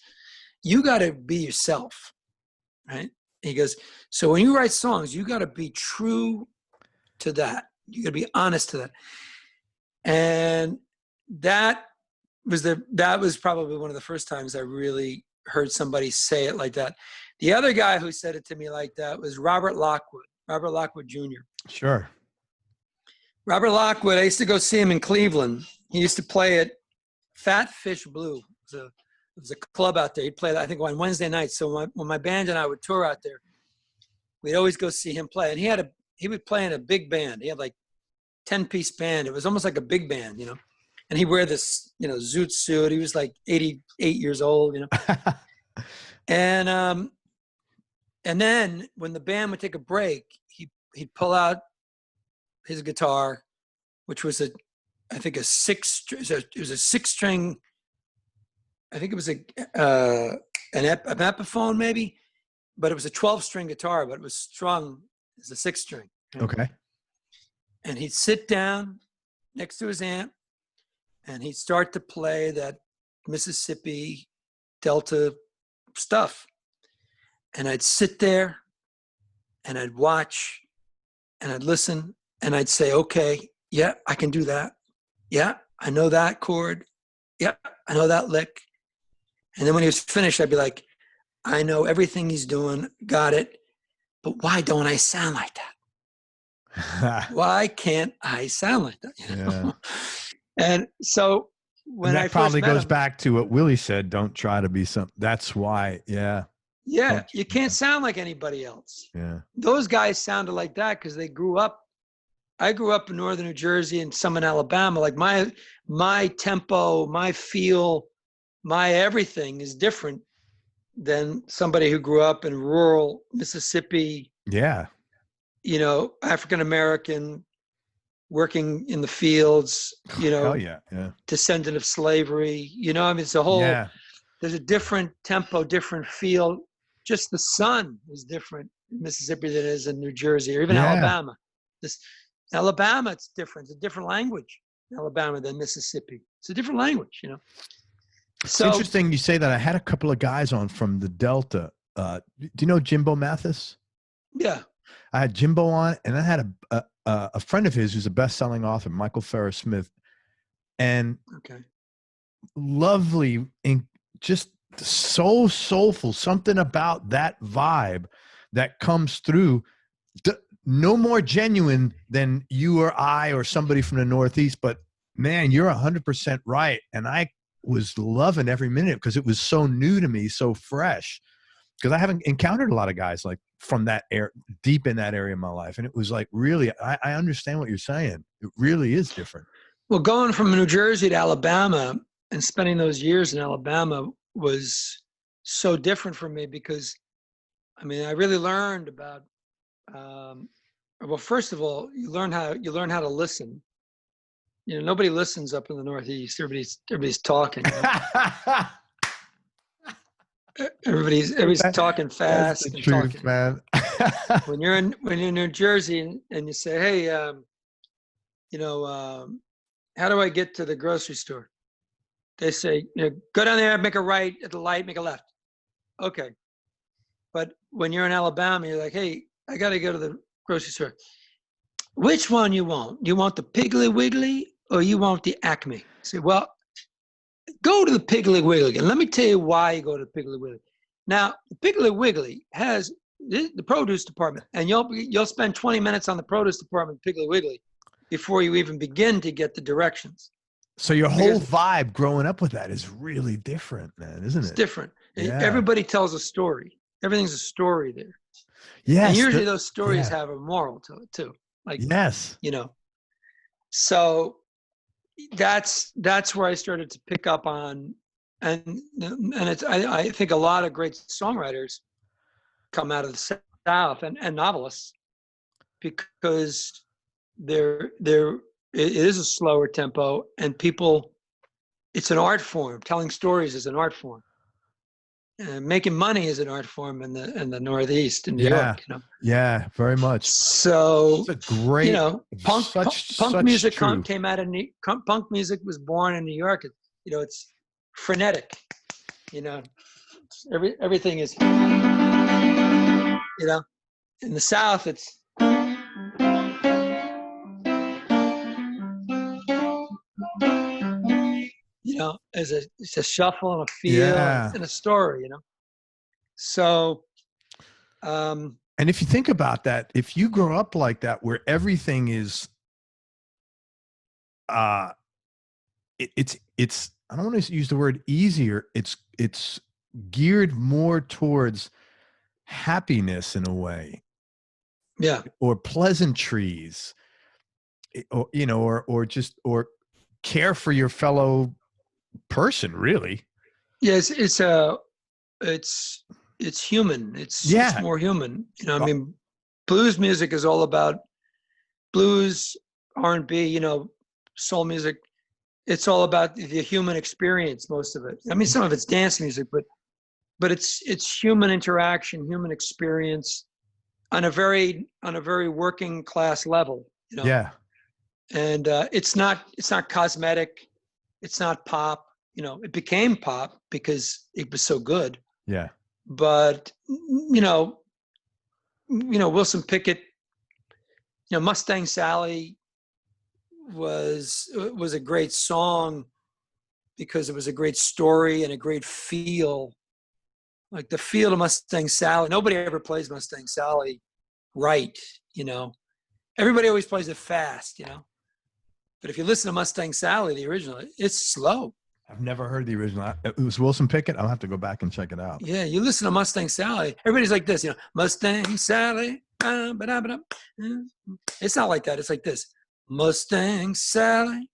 you got to be yourself, right? He goes, so when you write songs, you got to be true to that. You got to be honest to that. And that was probably one of the first times I really heard somebody say it like that. The other guy who said it to me like that was Robert Lockwood Jr. Sure. Robert Lockwood, I used to go see him in Cleveland. He used to play at Fat Fish Blue. It was a club out there. He'd play, I think, on Wednesday nights. So when my band and I would tour out there, we'd always go see him play. And he would play in a big band. He had like 10-piece band. It was almost like a big band, And he'd wear this, zoot suit. He was like 88 years old, And then when the band would take a break, he'd pull out his guitar, which was a 6-string. I think it was an Epiphone maybe, but it was a 12-string guitar, but it was strung as a 6-string. Okay. And he'd sit down next to his amp, and he'd start to play that Mississippi Delta stuff. And I'd sit there, and I'd watch, and I'd listen, and I'd say, okay, yeah, I can do that. Yeah, I know that chord. Yeah, I know that lick. And then when he was finished, I'd be like, I know everything he's doing, got it, but why don't I sound like that? Why can't I sound like that? Yeah. And so when I probably first met goes him, back to what Willie said, don't try to be something. That's why, yeah. Yeah, you can't sound like anybody else. Yeah. Those guys sounded like that because they grew up. I grew up in northern New Jersey and some in Alabama. Like my tempo, my feel, my everything is different than somebody who grew up in rural Mississippi. Yeah. African American, working in the fields. Hell yeah. Yeah. Descendant of slavery. It's a whole. Yeah. There's a different tempo, different feel. Just the sun is different in Mississippi than it is in New Jersey or even Alabama. Alabama, it's different. It's a different language in Alabama than Mississippi. It's a different language, It's interesting you say that. I had a couple of guys on from the Delta. Do you know Jimbo Matheson? Yeah. I had Jimbo on, and I had a friend of his who's a best-selling author, Michael Farrar Smith. And lovely, and just so soulful, something about that vibe that comes through. no more genuine than you or I or somebody from the Northeast, but man, you're 100% right. And I was loving every minute because it was so new to me, so fresh. Because I haven't encountered a lot of guys like from that air, deep in that area of my life. And it was like, really, I understand what you're saying. It really is different. Well, going from New Jersey to Alabama and spending those years in Alabama was so different for me because, I mean, I really learned about, well, first of all, you learn how to listen. You know, nobody listens up in the Northeast. Everybody's talking. You know? Everybody's talking fast. That's the and truth, talking. man. when you're in New Jersey and you say, hey, how do I get to the grocery store? They say, go down there, make a right at the light, make a left. Okay. But when you're in Alabama, you're like, hey, I got to go to the grocery store. Which one you want? You want the Piggly Wiggly or you want the Acme? I say, well, go to the Piggly Wiggly. And let me tell you why you go to the Piggly Wiggly. Now, the Piggly Wiggly has the produce department, and you'll spend 20 minutes on the produce department, Piggly Wiggly, before you even begin to get the directions. So your whole vibe growing up with that is really different, man, isn't it? It's different. Yeah. Everybody tells a story. Everything's a story there. Yes. And usually those stories have a moral to it too. Like, yes. So that's where I started to pick up on, and it's, I think a lot of great songwriters come out of the South and novelists because it is a slower tempo and people, it's an art form. Telling stories is an art form. Making money is an art form in the Northeast in New York. Yeah, very much. So it's a great, punk music came out of punk music was born in New York. It's frenetic. Everything is. In the South, it's. It's a shuffle and a feel and a story, So, and if you think about that, if you grow up like that, where everything is, it's I don't want to use the word easier. It's geared more towards happiness in a way. Yeah. Or pleasantries, or care for your fellow person, really. Yes, it's human. It's more human. I mean, blues music is all about blues, R&B, soul music. It's all about the human experience, most of it. I mean, some of it's dance music, but it's human interaction, human experience on a very working class level, Yeah. And it's not cosmetic. It's not pop. It became pop because it was so good. Yeah. But Wilson Pickett, Mustang Sally was a great song because it was a great story and a great feel. Like the feel of Mustang Sally. Nobody ever plays Mustang Sally right, Everybody always plays it fast, But if you listen to Mustang Sally, the original, it's slow. I've never heard the original. It was Wilson Pickett. I'll have to go back and check it out. Yeah, you listen to Mustang Sally. Everybody's like this, Mustang Sally. It's not like that. It's like this. Mustang Sally.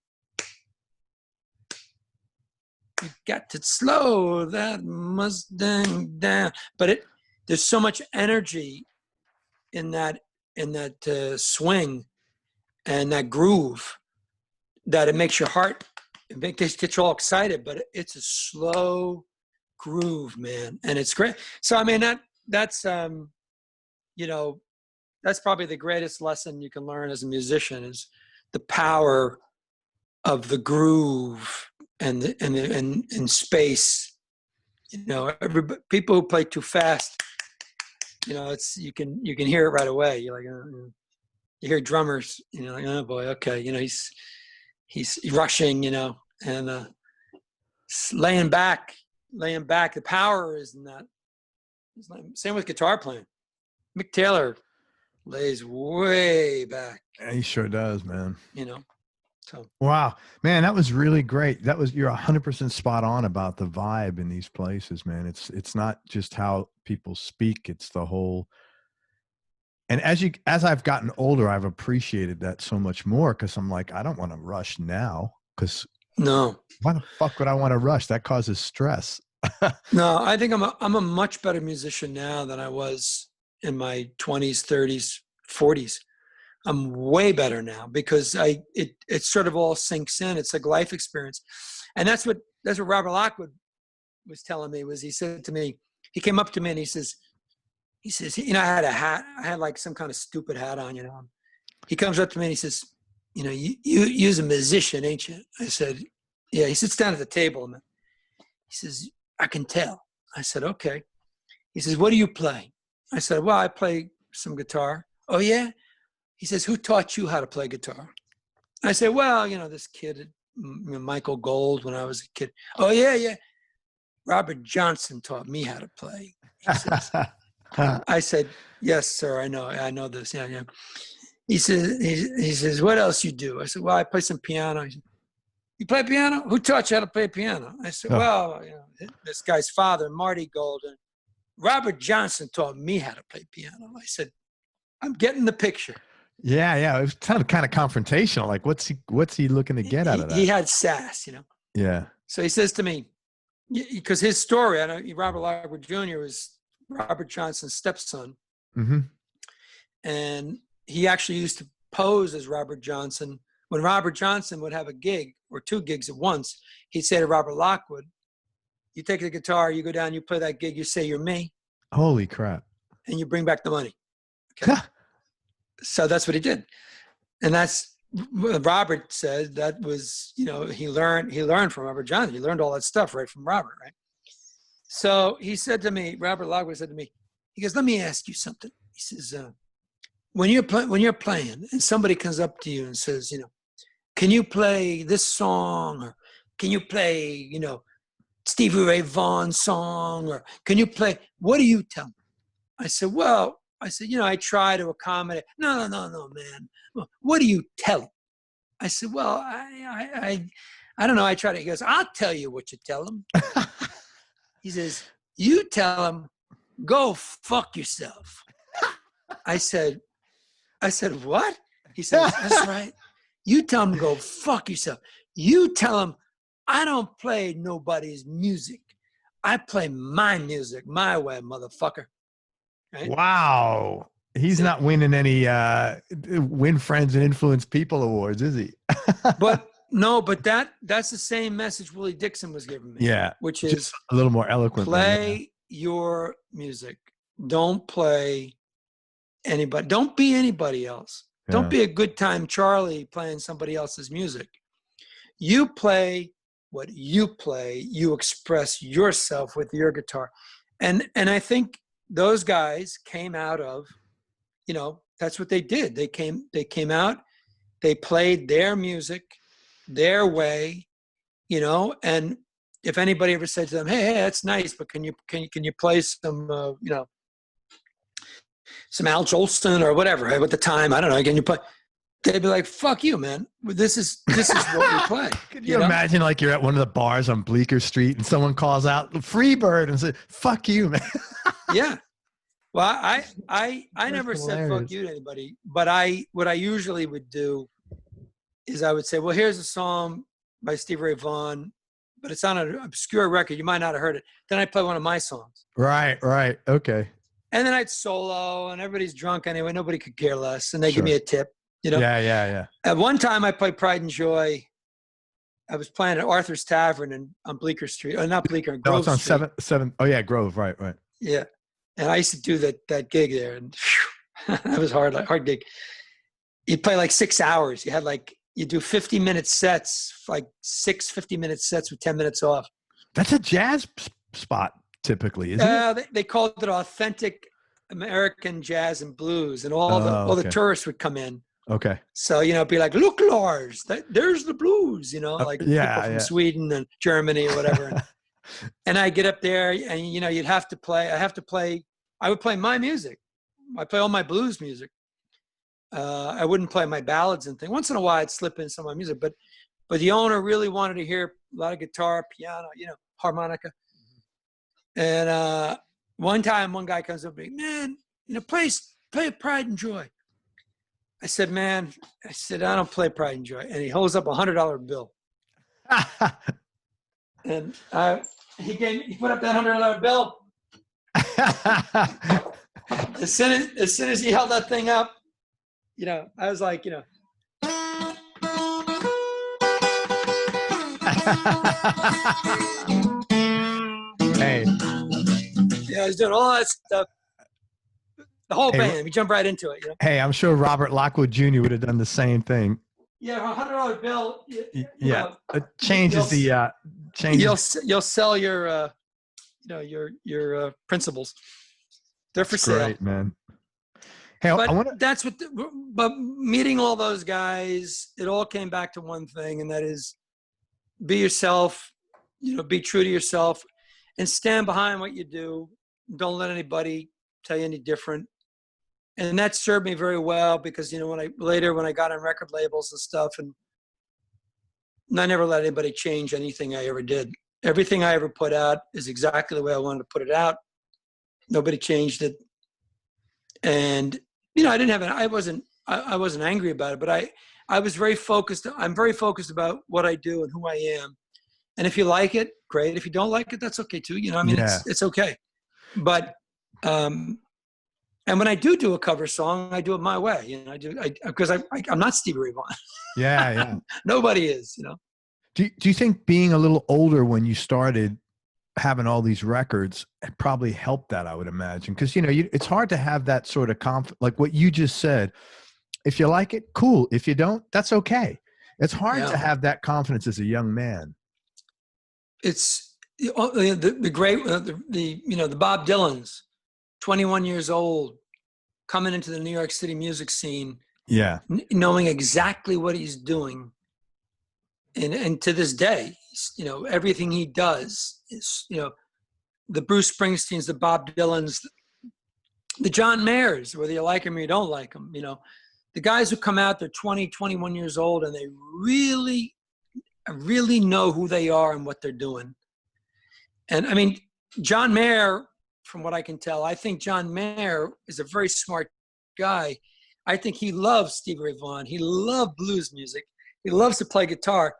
You got to slow that Mustang down. But there's so much energy in that swing and that groove that it makes your heart, get you all excited, but it's a slow groove, man. And it's great. So, I mean, that's probably the greatest lesson you can learn as a musician is the power of the groove and space. People who play too fast, you can hear it right away. You're like, you hear drummers, like, oh boy, okay, he's rushing, and laying back. The power is in that. Same with guitar playing. Mick Taylor lays way back. He sure does, man. You know, so. Wow, man, that was really great. You're 100% spot on about the vibe in these places, man. It's not just how people speak, it's the whole. And as I've gotten older, I've appreciated that so much more, because I'm like, I don't want to rush now, because No. why the fuck would I want to rush? That causes stress. No, I think I'm a much better musician now than I was in my 20s, 30s, 40s. I'm way better now, because it sort of all sinks in. It's like life experience. And that's what Robert Lockwood was telling me. He said to me, he came up to me and he says, you know, I had a hat. I had like some kind of stupid hat on, you know. He comes up to me and he says, you know, you're a musician, ain't you? I said, yeah. He sits down at the table and he says, I can tell. I said, okay. He says, what do you play? I said, well, I play some guitar. Oh, yeah? He says, who taught you how to play guitar? I said, well, you know, this kid, Michael Gold, when I was a kid. Oh, yeah. Robert Johnson taught me how to play. He says, I said, yes, sir, I know this. Yeah. He says, what else you do? I said, well, I play some piano. He said, you play piano? Who taught you how to play piano? I said, well, you know, this guy's father, Marty Gold, and Robert Johnson taught me how to play piano. I said, I'm getting the picture. Yeah. It was kind of confrontational. Like, what's he looking to get out of that? He had sass, you know? Yeah. So he says to me, because his story, I know Robert Lockwood Jr. was Robert Johnson's stepson. Mm-hmm. And he actually used to pose as Robert Johnson. When Robert Johnson would have a gig or two gigs at once, he'd say to Robert Lockwood, you take the guitar, you go down, you play that gig, you say you're me. Holy crap. And you bring back the money. Okay. So that's what he did. And that's what Robert said. That was, you know, he learned from Robert Johnson. He learned all that stuff right from Robert, right? So he said to me, Robert Lockwood said to me, he goes, let me ask you something. He says, when you're playing and somebody comes up to you and says, you know, can you play this song, or can you play, you know, Stevie Ray Vaughan's song, or can you play, what do you tell them? I said, you know, I try to accommodate. No, man. What do you tell them? I said, well, I don't know. I try to, he goes, I'll tell you what you tell them. He says, you tell them, go fuck yourself. I said, what? He says, that's right. You tell them, go fuck yourself. You tell them, I don't play nobody's music. I play my music my way, motherfucker. Right? Wow. He's not winning any Win Friends and Influence People awards, is he? But that's the same message Willie Dixon was giving me. Yeah. Which is just a little more eloquent. Play your music. Don't play anybody. Don't be anybody else. Yeah. Don't be a good time Charlie playing somebody else's music. You play what you play. You express yourself with your guitar. And I think those guys came out of, you know, that's what they did. They came out, they played their music their way, you know, and if anybody ever said to them, hey, that's nice, but can you play some, you know, some Al Jolson or whatever at the time, I don't know, can you play? They'd be like, fuck you, man. This is what we play. Could you imagine like you're at one of the bars on Bleecker Street and someone calls out Freebird and says, fuck you, man. Yeah. Well, I never said fuck you to anybody, but what I usually would do is I would say, well, here's a song by Stevie Ray Vaughan, but it's on an obscure record. You might not have heard it. Then I'd play one of my songs. Right. Okay. And then I'd solo, and everybody's drunk anyway. Nobody could care less. And they give me a tip, you know? Yeah. At one time, I played Pride and Joy. I was playing at Arthur's Tavern on Bleecker Street. Not Bleecker, Grove Street. It's on 7. Oh, yeah, Grove. Right. Yeah. And I used to do that gig there. And that was hard gig. You'd play like 6 hours. You do 50-minute sets, like 6 50-minute sets with 10 minutes off. That's a jazz spot typically, isn't it? They called it authentic American jazz and blues, and all the tourists would come in. Okay. So, you know, it'd be like, look, Lars, there's the blues, you know, like people from Sweden and Germany or whatever. And I get up there and, you know, I would play my music. I play all my blues music. I wouldn't play my ballads and things. Once in a while, I'd slip in some of my music, but the owner really wanted to hear a lot of guitar, piano, harmonica. And one time, one guy comes up to me, man, play Pride and Joy. I said, man, I don't play Pride and Joy. And he holds up a $100 bill. And he put up that $100 bill. As soon as he held that thing up, I was like, Hey. Yeah, I was doing all that stuff. The whole band, we jumped right into it. Hey, I'm sure Robert Lockwood Jr. would have done the same thing. Yeah, a $100 bill. Yeah, it changes changes. You'll sell your, your principles. They're for sale. Great, man. Hey, but meeting all those guys, it all came back to one thing, and that is be yourself, be true to yourself and stand behind what you do. Don't let anybody tell you any different. And that served me very well because, when I got on record labels and stuff, and I never let anybody change anything I ever did. Everything I ever put out is exactly the way I wanted to put it out. Nobody changed it. And, I wasn't angry about it, but I was very focused. I'm very focused about what I do and who I am. And if you like it, great. If you don't like it, that's okay too. It's okay. But, and when I do a cover song, I do it my way. Because I'm not Stevie Ray Vaughan. Yeah. Nobody is, Do you think being a little older when you started having all these records probably helped that, I would imagine? Because, it's hard to have that sort of like what you just said. If you like it, cool. If you don't, that's okay. It's hard to have that confidence as a young man. It's the great, the Bob Dylans, 21 years old, coming into the New York City music scene. Yeah. Knowing exactly what he's doing. And to this day, everything he does is, the Bruce Springsteens, the Bob Dylans, the John Mayers, whether you like him or you don't like him, the guys who come out, they're 20, 21 years old, and they really, really know who they are and what they're doing. And John Mayer, from what I can tell, I think John Mayer is a very smart guy. I think he loves Stevie Ray Vaughan. He loved blues music. He loves to play guitar.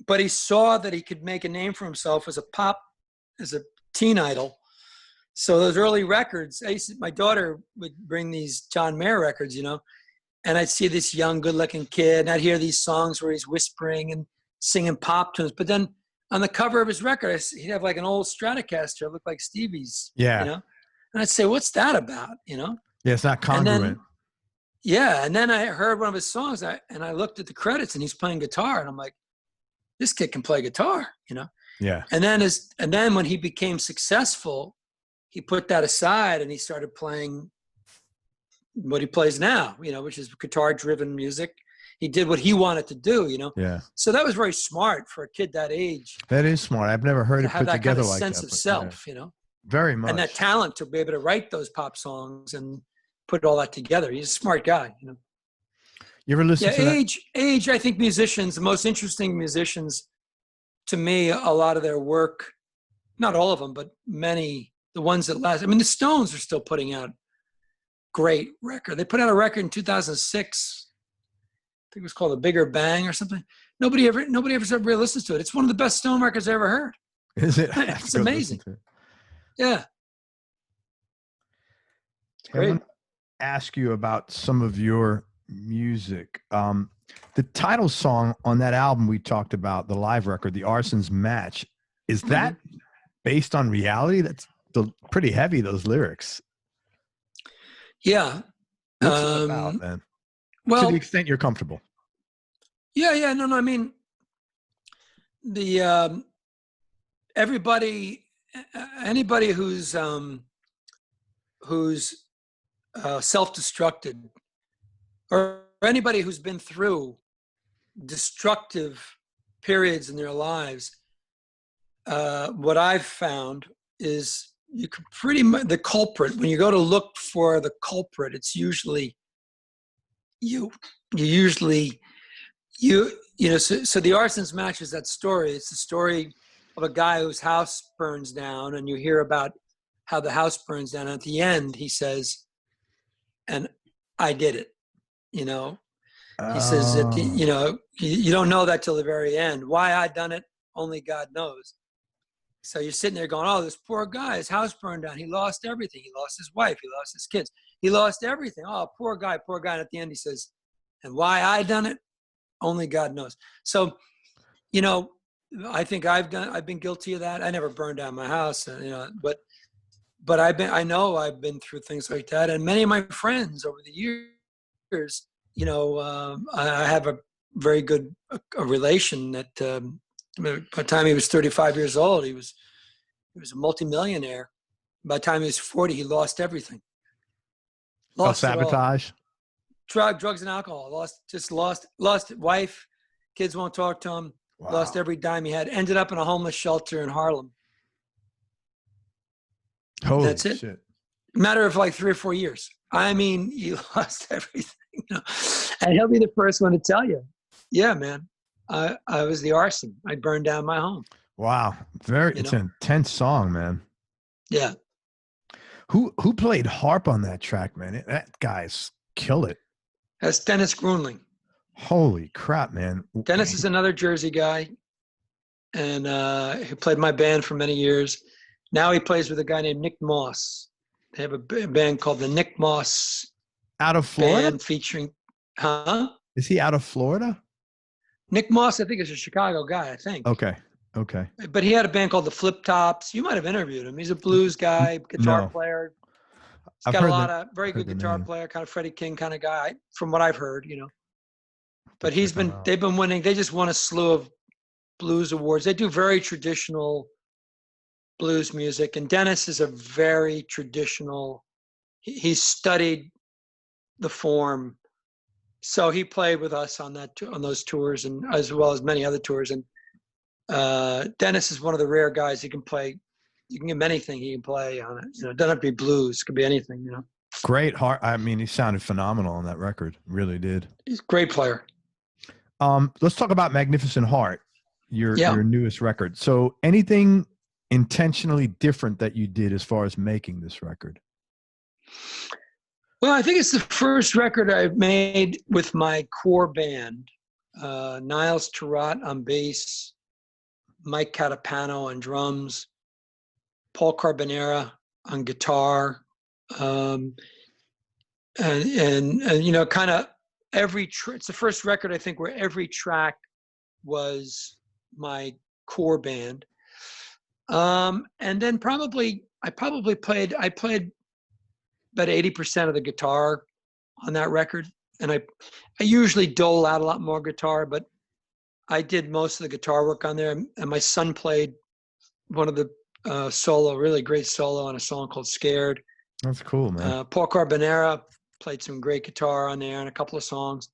But he saw that he could make a name for himself as a teen idol. So those early records, my daughter would bring these John Mayer records, and I'd see this young, good-looking kid, and I'd hear these songs where he's whispering and singing pop tunes. But then on the cover of his record, he'd have like an old Stratocaster. It looked like Stevie's, And I'd say, what's that about, Yeah, it's not congruent. And then I heard one of his songs, and I looked at the credits, and he's playing guitar, and I'm like, this kid can play guitar, Yeah. And then when he became successful, he put that aside and he started playing what he plays now, which is guitar-driven music. He did what he wanted to do, Yeah. So that was very smart for a kid that age. That is smart. I've never heard it put together like that. Have that sense of self, Very much. And that talent to be able to write those pop songs and put all that together. He's a smart guy, You ever listen to that? Age, I think musicians, the most interesting musicians, to me, a lot of their work, not all of them, but many, the ones that last. The Stones are still putting out great record. They put out a record in 2006. I think it was called A Bigger Bang or something. Nobody ever really listens to it. It's one of the best Stone records I ever heard. Is it? It's amazing. Yeah. It's great. I want to ask you about some of your music. The title song on that album we talked about, the live record, The Arson's Match, is that based on reality? That's pretty heavy, those lyrics. Yeah. What's it about, man? Well, to the extent you're comfortable. Yeah. No. The anybody who's self-destructed, or anybody who's been through destructive periods in their lives, what I've found is you can pretty much, the culprit, when you go to look for the culprit, it's usually you usually, so the Arsons Match is that story. It's the story of a guy whose house burns down, and you hear about how the house burns down. And at the end, he says, and I did it, you know. He says that, you know, you don't know that till the very end. Why I done it, only God knows. So you're sitting there going, oh, this poor guy, his house burned down. He lost everything. He lost his wife. He lost his kids. He lost everything. Oh, poor guy, poor guy. And at the end, he says, and why I done it, only God knows. So, you know, I think I've been guilty of that. I never burned down my house, you know, but I know I've been through things like that. And many of my friends over the years, you know, I have a very good relation that, by the time he was 35 years old, he was a multimillionaire. By the time he was 40, he lost everything. Lost sabotage. Drugs and alcohol. Lost wife, kids won't talk to him. Wow. Lost every dime he had. Ended up in a homeless shelter in Harlem. Holy That's it. Shit. Matter of like 3 or 4 years. I mean, he lost everything. You know? And he'll be the first one to tell you, yeah, man, I was the arson. I burned down my home. Wow. It's an intense song, man. Yeah. Who played harp on that track, man? That guy's kill it. That's Dennis Grunling. Holy crap, man. Dennis is another Jersey guy, and he played my band for many years. Now he plays with a guy named Nick Moss. They have a band called the Nick Moss out of Florida? Band featuring, huh? Is he out of Florida? Nick Moss, I think, is a Chicago guy, I think. Okay. But he had a band called the Flip Tops. You might have interviewed him. He's a blues guy, guitar player. He's got a lot of very good guitar player, kind of Freddie King kind of guy, from what I've heard, you know. But they've been winning. They just won a slew of blues awards. They do very traditional blues music. And Dennis is a very traditional, he studied the form. So he played with us on those tours, and as well as many other tours. And Dennis is one of the rare guys. He can play. You can give him anything. He can play on it. You know, it doesn't have to be blues. It could be anything. You know. Great heart. I mean, he sounded phenomenal on that record. Really did. He's a great player. Let's talk about Magnificent Heart, your newest record. So, anything intentionally different that you did as far as making this record? Well, I think it's the first record I've made with my core band. Niles Turrott on bass, Mike Catapano on drums, Paul Carbonera on guitar, and you know, kind of it's the first record I think where every track was my core band. And then I played about 80% of the guitar on that record. And I usually dole out a lot more guitar, but I did most of the guitar work on there. And my son played one of the really great solo on a song called Scared. That's cool, man. Paul Carbonera played some great guitar on there and a couple of songs.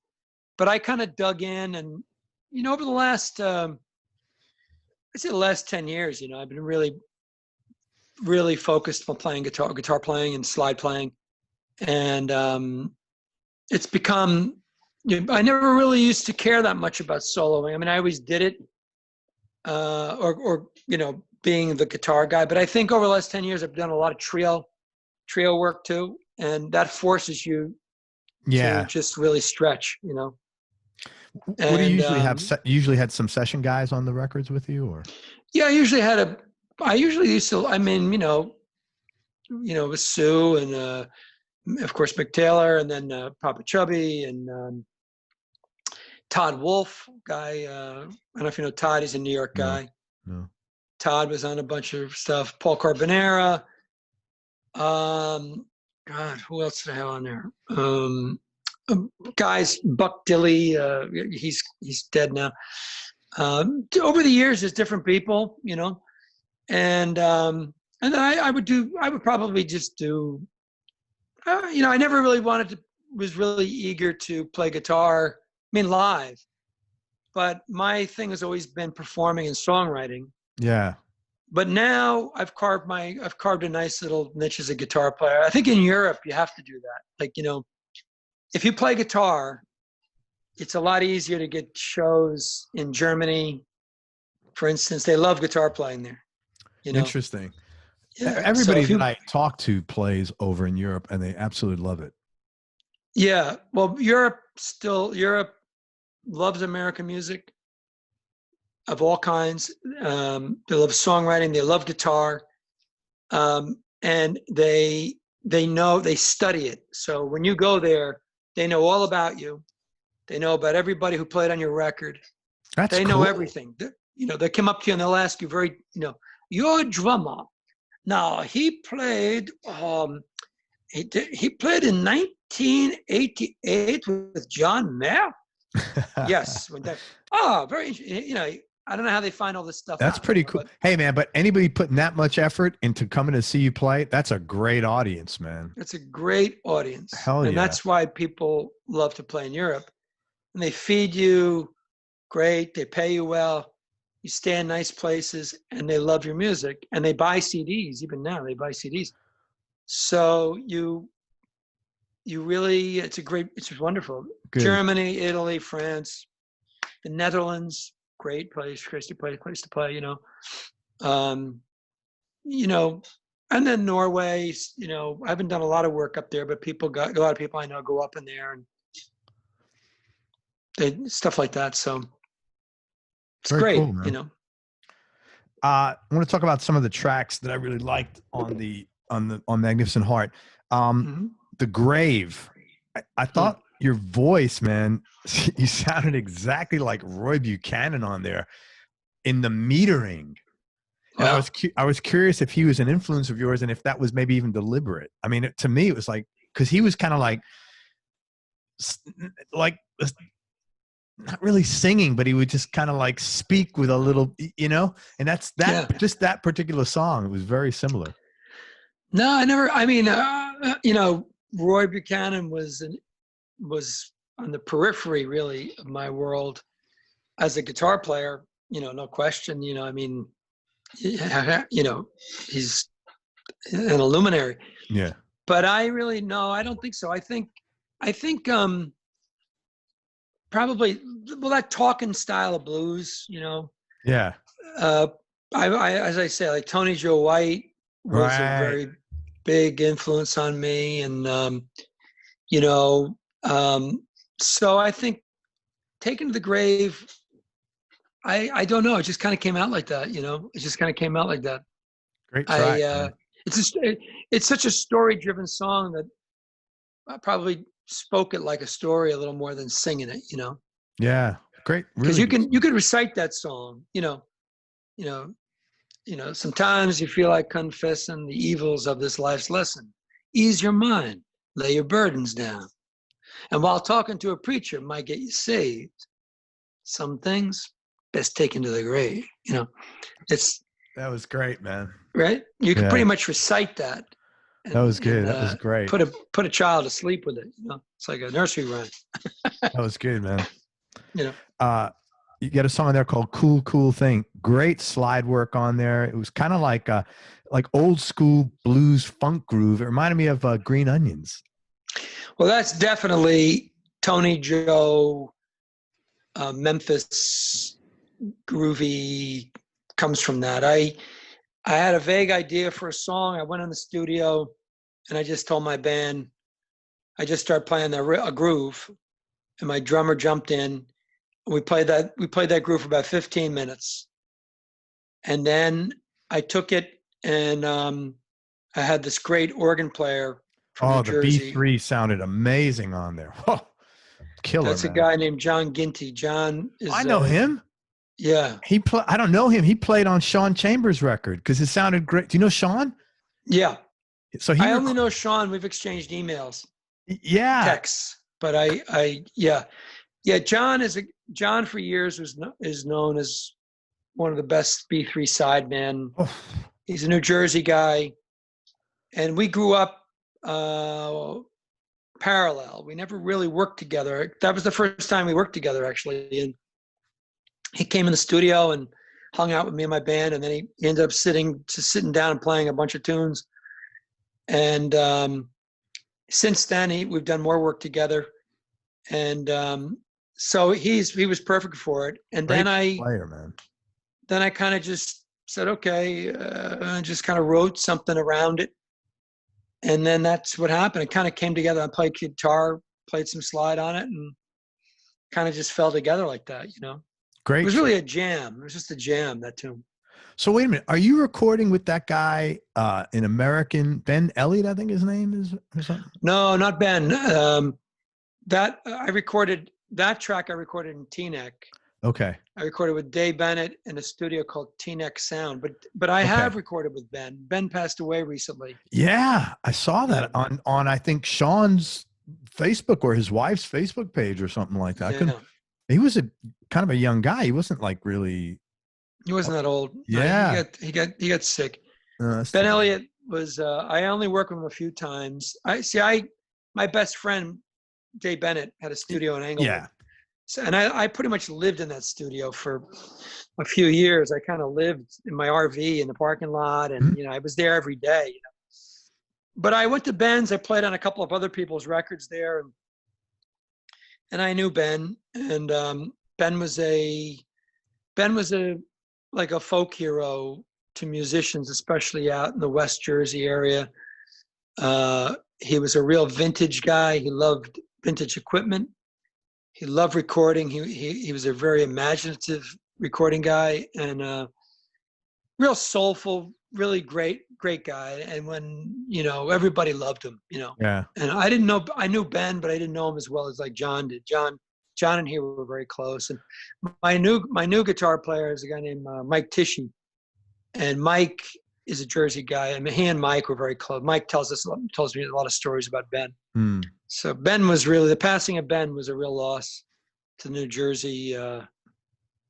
But I kind of dug in, and, you know, over the last, I'd say the last 10 years, you know, I've been really, really focused on playing guitar playing and slide playing. And it's become, you know, I never really used to care that much about soloing. I mean, I always did it, or you know, being the guitar guy. But I think over the last 10 years, I've done a lot of trio work too. And that forces you to just really stretch, you know. What do you usually have? You usually had some session guys on the records with you, or? Yeah, I usually used to, I mean, you know, with Sue and, of course, Mick Taylor, and then Papa Chubby and Todd Wolf guy. I don't know if you know Todd. He's a New York guy. No. Todd was on a bunch of stuff. Paul Carbonera. God, who else did I have on there? Guys, Buck Dilley. He's dead now. Over the years, there's different people, you know, and then I would probably just do. You know, I never really was really eager to play guitar. I mean, live, but my thing has always been performing and songwriting. Yeah. But now I've carved a nice little niche as a guitar player. I think in Europe you have to do that. Like, you know, if you play guitar, it's a lot easier to get shows in Germany. For instance, they love guitar playing there. You know? Interesting. Yeah. Everybody that I talk to plays over in Europe, and they absolutely love it. Yeah. Well, Europe loves American music of all kinds. They love songwriting. They love guitar. And they study it. So when you go there, they know all about you. They know about everybody who played on your record. They know everything. They come up to you and they'll ask you you're a drummer. Now he played he played in 1988 with John Mayer. Yes. Very interesting. I don't know how they find all this stuff. That's pretty cool. Hey man, but anybody putting that much effort into coming to see you play, that's a great audience, man. It's a great audience. Hell yeah. And that's why people love to play in Europe. And they feed you great, they pay you well, you stay in nice places, and they love your music. And they buy CDs, even now, they buy CDs. So it's wonderful. Good. Germany, Italy, France, the Netherlands, great place to play, and then Norway, I haven't done a lot of work up there, but a lot of people I know go up in there and stuff like that. So it's very great, cool, I want to talk about some of the tracks that I really liked on Magnificent Heart. The Grave. I thought your voice, man, you sounded exactly like Roy Buchanan on there in the metering. And wow. I was curious if he was an influence of yours and if that was maybe even deliberate. I mean, to me, it was like, because he was kind of like not really singing, but he would just kind of like speak with a little, and that's that. Yeah. Just that particular song, it was very similar. No, I never. I mean, Roy Buchanan was on the periphery, really, of my world as a guitar player. No question. I mean, he's an luminary. Yeah. But I don't think so. I think probably, that talking style of blues, Yeah. I as I say, like Tony Joe White was a very big influence on me, and so I think Taken to the Grave, I don't know, it just kind of came out like that. It just kind of came out like that. Great track. It's such a story-driven song that I probably spoke it like a story a little more than singing it. Yeah, great. Because you can recite that song. Sometimes you feel like confessing the evils of this life's lesson. Ease your mind, lay your burdens down. And while talking to a preacher might get you saved, some things best taken to the grave. That was great, man. Right? You can pretty much recite that. That was good. That was great. Put a child to sleep with it. It's like a nursery rhyme. That was good, man. You get a song on there called "Cool Cool Thing." Great slide work on there. It was kind of like old school blues funk groove. It reminded me of Green Onions. Well, that's definitely Tony Joe, Memphis groovy, comes from that. I had a vague idea for a song. I went in the studio and I just told my band, I just started playing a groove, and my drummer jumped in. We played that groove for about 15 minutes. And then I took it, and I had this great organ player from New Jersey. The B3 sounded amazing on there. Oh, killer. That's a guy named John Ginty. John is... I know him. Yeah. I don't know him. He played on Sean Chambers' record because it sounded great. Do you know Sean? Yeah. So I only know Sean. We've exchanged emails. Yeah. Texts. But John for years is known as one of the best B3 sidemen. Oh. He's a New Jersey guy, and we grew up parallel. We never really worked together. That was the first time we worked together, actually. And he came in the studio and hung out with me and my band, and then he ended up sitting down and playing a bunch of tunes. And since then, we've done more work together. And so he was perfect for it. And Great then player, man. then I kind of just said, okay, I just kind of wrote something around it. And then that's what happened. It kind of came together. I played guitar, played some slide on it, and kind of just fell together like that, you know. Great. It was really a jam. It was just a jam, that tune. So wait a minute. Are you recording with that guy in American, Ben Elliott, I think his name is, or something? No, not Ben. That I recorded that track. I recorded in Teaneck. Okay. I recorded with Dave Bennett in a studio called Teaneck Sound. But I have recorded with Ben. Ben passed away recently. Yeah, I saw that on I think Sean's Facebook or his wife's Facebook page or something like that. Yeah. He was a kind of a young guy. He wasn't like really. He wasn't that old. Yeah. No, he got sick. Ben Elliott was. I only worked with him a few times. My best friend Dave Bennett had a studio in Englewood. Yeah. So, and I pretty much lived in that studio for a few years. I kind of lived in my RV in the parking lot, and I was there every day. But I went to Ben's. I played on a couple of other people's records there, and I knew Ben. And Ben was a like a folk hero to musicians, especially out in the West Jersey area. He was a real vintage guy. He loved vintage equipment. He loved recording. He was a very imaginative recording guy, and real soulful, really great guy. And when everybody loved him, Yeah. And I knew Ben, but I didn't know him as well as like John did. John and he were very close. And my new guitar player is a guy named Mike Tishy, and Mike is a Jersey guy. I mean, he and Mike were very close. Mike tells me a lot of stories about Ben. So Ben was really, the passing of Ben was a real loss to the New Jersey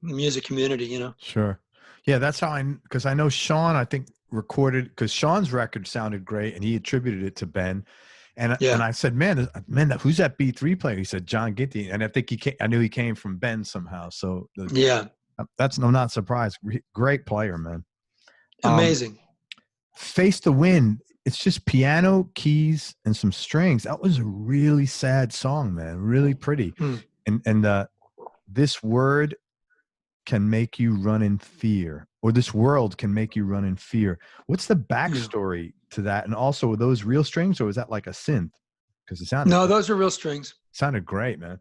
music community, Sure. Yeah, that's how because I know Sean, I think, recorded, because Sean's record sounded great and he attributed it to Ben. And I said, man, who's that B3 player? He said, John Ginty. And I think I knew he came from Ben somehow. So I'm not surprised. Great player, man. Amazing. Face the Wind. It's just piano, keys, and some strings. That was a really sad song, man. Really pretty. And this word can make you run in fear, or this world can make you run in fear. What's the backstory to that? And also, were those real strings, or was that like a synth? Because it sounded those are real strings. Sounded great, man.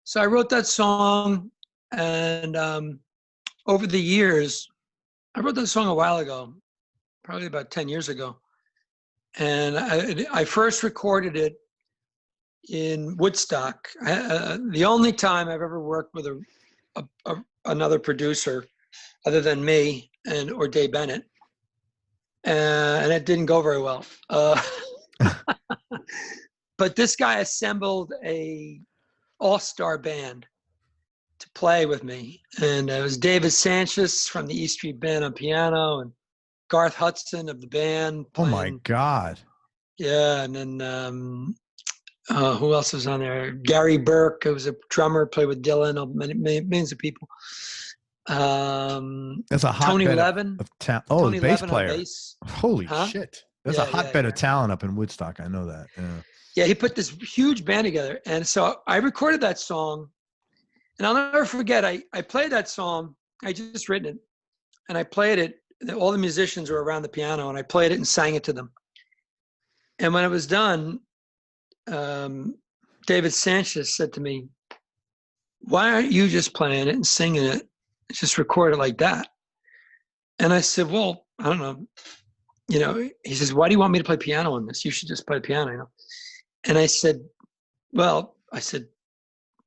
So I wrote that song, and over the years, I wrote that song a while ago, probably about 10 years ago. And I first recorded it in Woodstock. The only time I've ever worked with another producer other than me or Dave Bennett. And it didn't go very well. But this guy assembled a all-star band to play with me. And it was David Sanchez from the E Street Band on piano, and Garth Hudson of the band playing. Oh my God. Yeah. And then who else was on there? Gary Burke, who was a drummer, played with Dylan, millions of people. That's a hotbed Tony Levin of talent. Oh, Tony the bass Levin player. Bass. Holy shit. There's a hotbed of talent up in Woodstock. I know that. Yeah, he put this huge band together. And so I recorded that song. And I'll never forget, I played that song. I just written it. And I played it. All the musicians were around the piano, and I played it and sang it to them. And when it was done, David Sanchez said to me, "Why aren't you just playing it and singing it? Just record it like that." And I said, "Well, I don't know." He says, "Why do you want me to play piano on this? You should just play piano." And I said,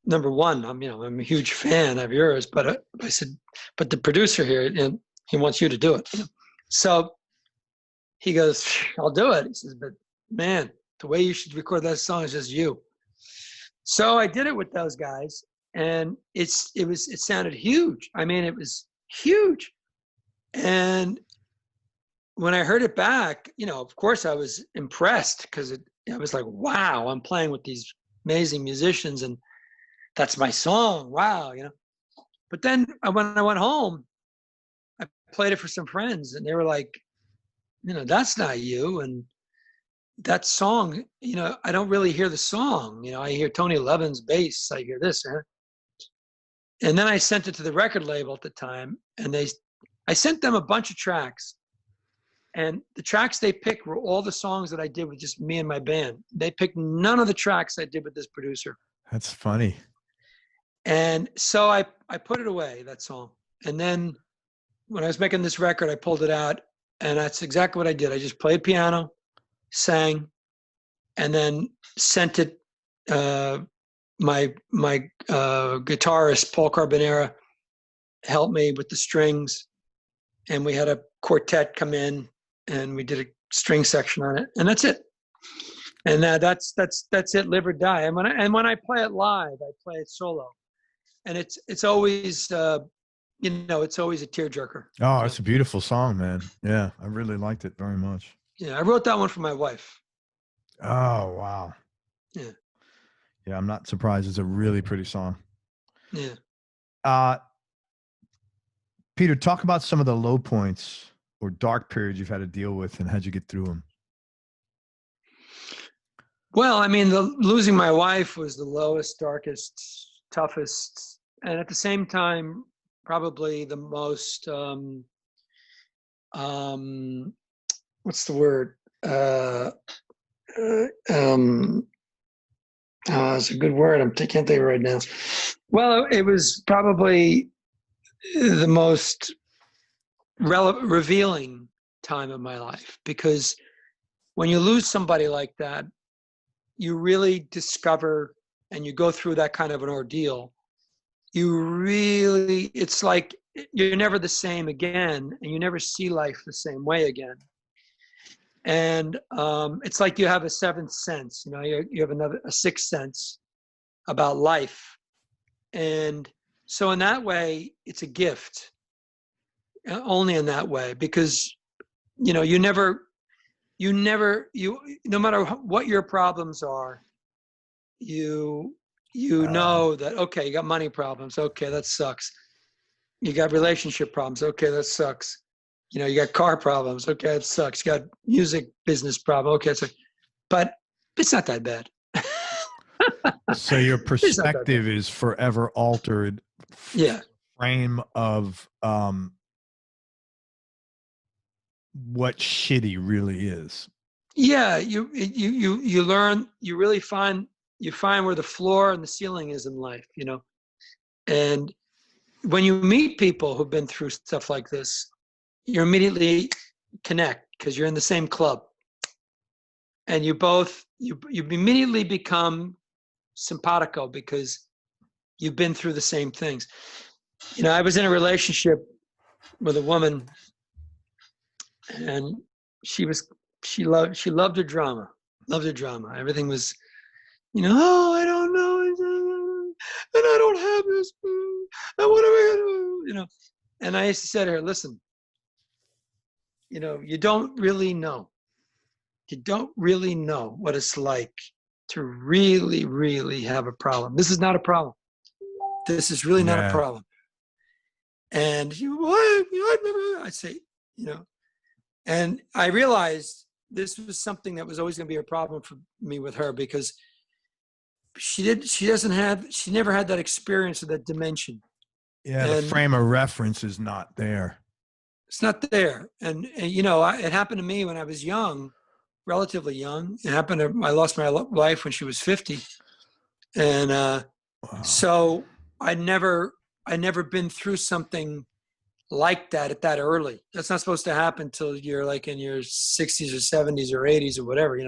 number one, I'm a huge fan of yours, but I said, but the producer here, he wants you to do it. So he goes, "I'll do it." He says, "But man, the way you should record that song is just you." So I did it with those guys, and it sounded huge. I mean, it was huge. And when I heard it back, of course I was impressed, because I was like, wow, I'm playing with these amazing musicians, and that's my song. Wow, But then when I went home, I played it for some friends, and they were like, "That's not you." And that song, I don't really hear the song. I hear Tony Levin's bass. I hear this. And then I sent it to the record label at the time, and I sent them a bunch of tracks. And the tracks they picked were all the songs that I did with just me and my band. They picked none of the tracks I did with this producer. That's funny. And so I put it away, that song. And then when I was making this record, I pulled it out, and that's exactly what I did. I just played piano, sang, and then sent it. My guitarist, Paul Carbonera, helped me with the strings, and we had a quartet come in, and we did a string section on it, and that's it. And that's it, live or die. And when I play it live, I play it solo, and it's always it's always a tearjerker. Oh, it's a beautiful song, man. Yeah, I really liked it very much. Yeah, I wrote that one for my wife. Oh, wow. Yeah. Yeah, I'm not surprised. It's a really pretty song. Yeah. Peter, talk about some of the low points or dark periods you've had to deal with, and how'd you get through them? Well, I mean, losing my wife was the lowest, darkest, toughest, and at the same time, probably the most, what's the word? It's a good word. I can't think of it right now. Well, it was probably the most revealing time of my life, because when you lose somebody like that, you really discover, and you go through that kind of an ordeal, it's like you're never the same again, and you never see life the same way again. And it's like you have a seventh sense, you have a sixth sense about life. And so in that way, it's a gift, only in that way, because, no matter what your problems are, you know that, okay, you got money problems. Okay, that sucks. You got relationship problems. Okay, that sucks. You got car problems. Okay, it sucks. You got music business problem. Okay, but it's not that bad. So your perspective is forever altered. Yeah. Frame of what shitty really is. Yeah, you learn. You really find where the floor and the ceiling is in life. And when you meet people who've been through stuff like this, you immediately connect because you're in the same club, and you immediately become simpatico because you've been through the same things. I was in a relationship with a woman, and she loved her drama, Everything was, oh, I don't know, and I don't have this, and what am I gonna do? And I used to say to her, listen, you don't really know. You don't really know what it's like to really, really have a problem. This is not a problem. This is really not a problem. And I say, and I realized this was something that was always going to be a problem for me with her, because she never had that experience of that dimension. Yeah, the frame of reference is not there. It's not there. And it happened to me when I was young, relatively young. I lost my wife when she was 50. And wow. So I never been through something like that at that early. That's not supposed to happen till you're like in your 60s or 70s or 80s or whatever,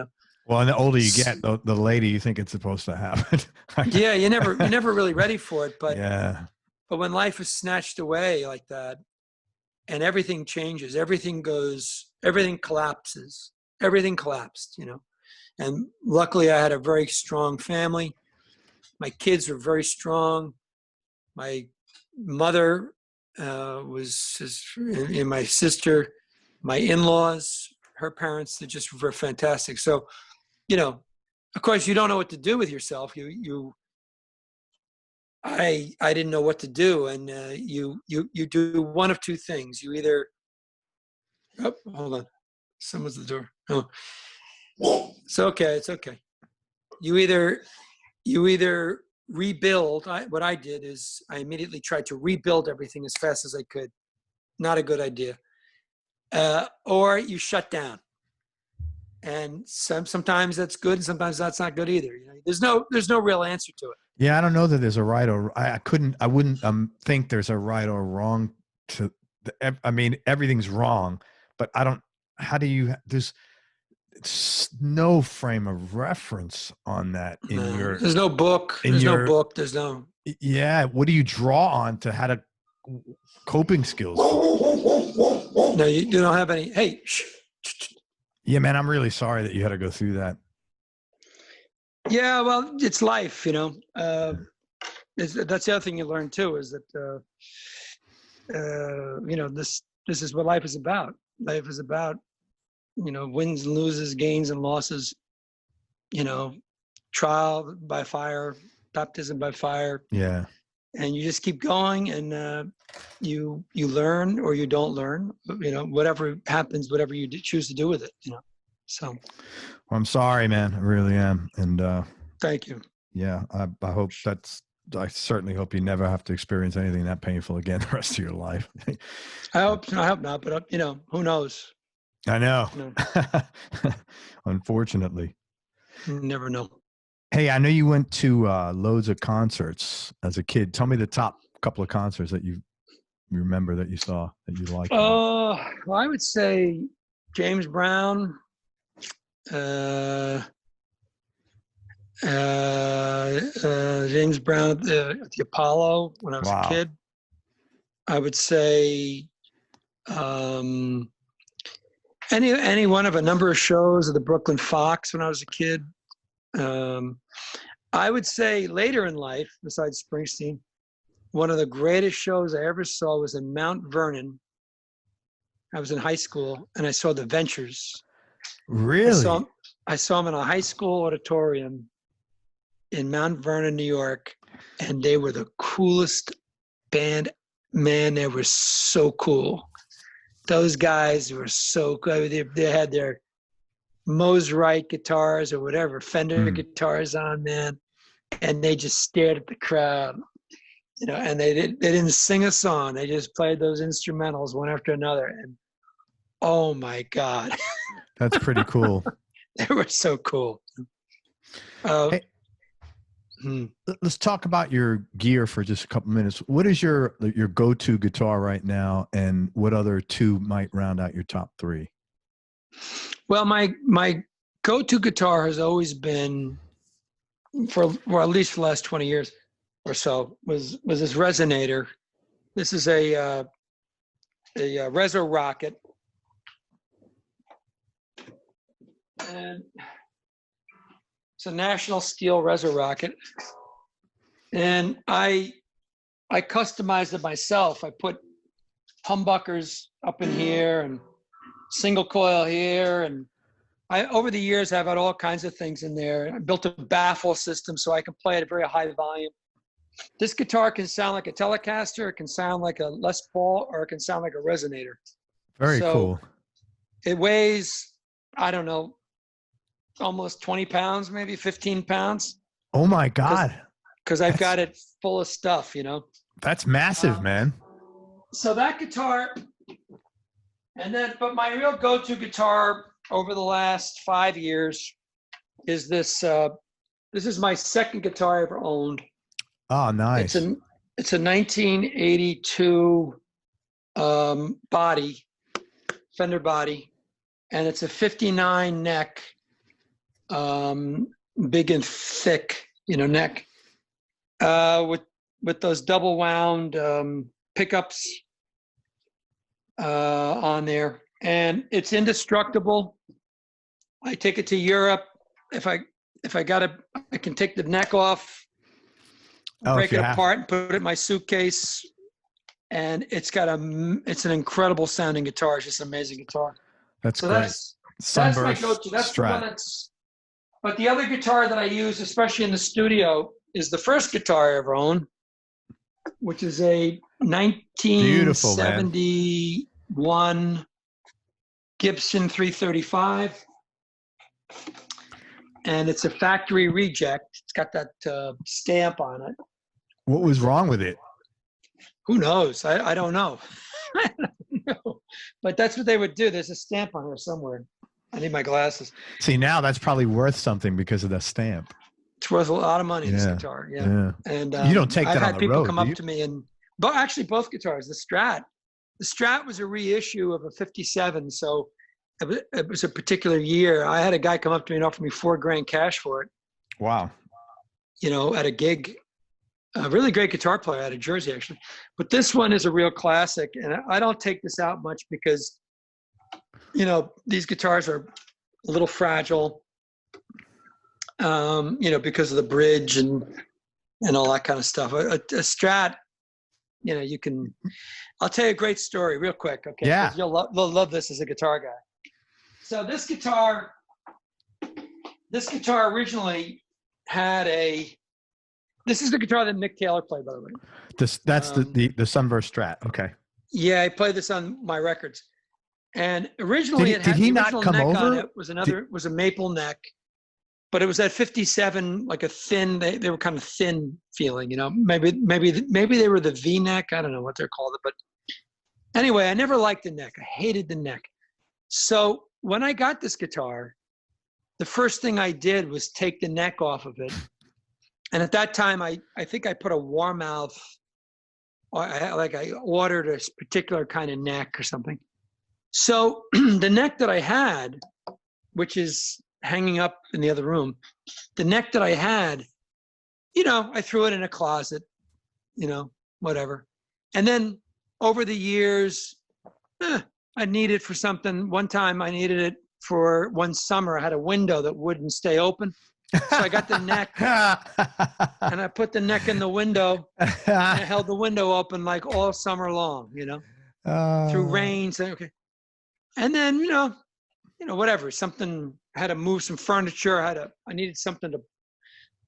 Well, and the older you get, the later you think it's supposed to happen. Yeah, you're never really ready for it. But yeah. But when life is snatched away like that, and everything changes, everything collapses. Everything collapsed, And luckily, I had a very strong family. My kids were very strong. My mother and my sister, my in-laws, her parents, they just were fantastic. So, of course, you don't know what to do with yourself. I didn't know what to do, and you do one of two things. You either, hold on, someone's at the door. Oh, It's okay. It's okay. You either rebuild. What I did is I immediately tried to rebuild everything as fast as I could. Not a good idea. Or you shut down. And sometimes that's good, and sometimes that's not good either. You know, there's no real answer to it. Yeah, I don't know that there's a right or I wouldn't think there's a right or wrong to. I mean, everything's wrong, but I don't. How do you? There's no frame of reference on that in your. There's no book. There's no book. There's no. Yeah, what do you draw on to how to coping skills? No, you don't have any. Hey. Shh. Yeah, man, I'm really sorry that you had to go through that. Yeah, well, it's life, you know. That's the other thing you learn too, is that you know, this is what life is about. Life is about, you know, wins and loses, gains and losses. You know, trial by fire, baptism by fire. Yeah. And you just keep going, and you learn or you don't learn. You know, whatever happens, whatever you choose to do with it. You know, so. Well, I'm sorry, man. I really am. And thank you. Yeah, I hope I certainly hope you never have to experience anything that painful again the rest of your life. I hope not, but you know, who knows? I know. You know. Unfortunately. You never know. Hey, I know you went to loads of concerts as a kid. Tell me the top couple of concerts that you remember that you saw that you liked. Well, I would say James Brown, James Brown at the Apollo when I was a kid. I would say any one of a number of shows at the Brooklyn Fox when I was a kid. I would say later in life, besides Springsteen, one of the greatest shows I ever saw was in Mount Vernon. I was in high school, and I saw the Ventures. Really? I saw them in a high school auditorium in Mount Vernon, New York, and they were the coolest band. Man, they were so cool. Those guys were so cool. They had their Mosrite guitars or whatever, Fender guitars on, man, and they just stared at the crowd, you know, and they didn't sing a song. They just played those instrumentals one after another, and oh my God. That's pretty cool. They were so cool. Hey, let's talk about your gear for just a couple minutes. What is your go-to guitar right now, and what other two might round out your top three? Well, my go-to guitar has always been, at least for the last 20 years or so, was this Resonator. This is a Reso Rocket, and it's a National Steel Reso Rocket, and I customized it myself. I put humbuckers up in here and single coil here, and I over the years I've had all kinds of things in there. I built a baffle system so I can play at a very high volume. This guitar can sound like a Telecaster, it can sound like a Les Paul, or it can sound like a Resonator. Very cool. It weighs, I don't know, almost 20 pounds, maybe 15 pounds. Oh my God. Because I've got it full of stuff, you know. That's massive, man. So that guitar, but my real go-to guitar over the last 5 years is this. This is my second guitar I ever owned. Oh, nice. It's a 1982 body, Fender body, and it's a 59 neck, big and thick, you know, neck, with those double wound pickups on there, and it's indestructible. I take it to Europe. If I got it, I can take the neck off, break it apart, and put it in my suitcase. And it's an incredible sounding guitar. It's just an amazing guitar. That's great. That's my go-to. That's the one that's. But the other guitar that I use, especially in the studio, is the first guitar I ever owned, which is a 1971 Gibson 335. and it's a factory reject. It's got that stamp on it. What was wrong with it? Who knows? I don't know. I don't know. But that's what they would do. There's a stamp on here somewhere. I need my glasses. See, now that's probably worth something because of the stamp. It's worth a lot of money, this guitar. Yeah. And you don't take that I've on had the people road, come up to me but actually both guitars, the Strat was a reissue of a 57. So it was a particular year. I had a guy come up to me and offer me $4,000 cash for it. Wow. At a gig. A really great guitar player out of Jersey, actually. But this one is a real classic. And I don't take this out much because, these guitars are a little fragile, because of the bridge and all that kind of stuff. A Strat, I'll tell you a great story real quick. Okay. Yeah. You'll love this as a guitar guy. So this guitar originally had this is the guitar that Mick Taylor played, by the way. That's the Sunburst Strat. Okay. Yeah, I played this on my records. And originally did he not come neck over? On it was a maple neck, but it was that 57, like a thin. They were kind of thin feeling, Maybe they were the V neck. I don't know what they're called, but anyway, I never liked the neck. I hated the neck. So when I got this guitar, the first thing I did was take the neck off of it. And at that time, I think I put a warm mouth. I ordered a particular kind of neck or something. So the neck that I had, which is hanging up in the other room, the neck that I had, I threw it in a closet, whatever. And then over the years, I needed it for something. One time I needed it for one summer. I had a window that wouldn't stay open. So I got the neck and I put the neck in the window and I held the window open like all summer long, through rains. Okay. And then, whatever, something, I had to move some furniture. I needed something to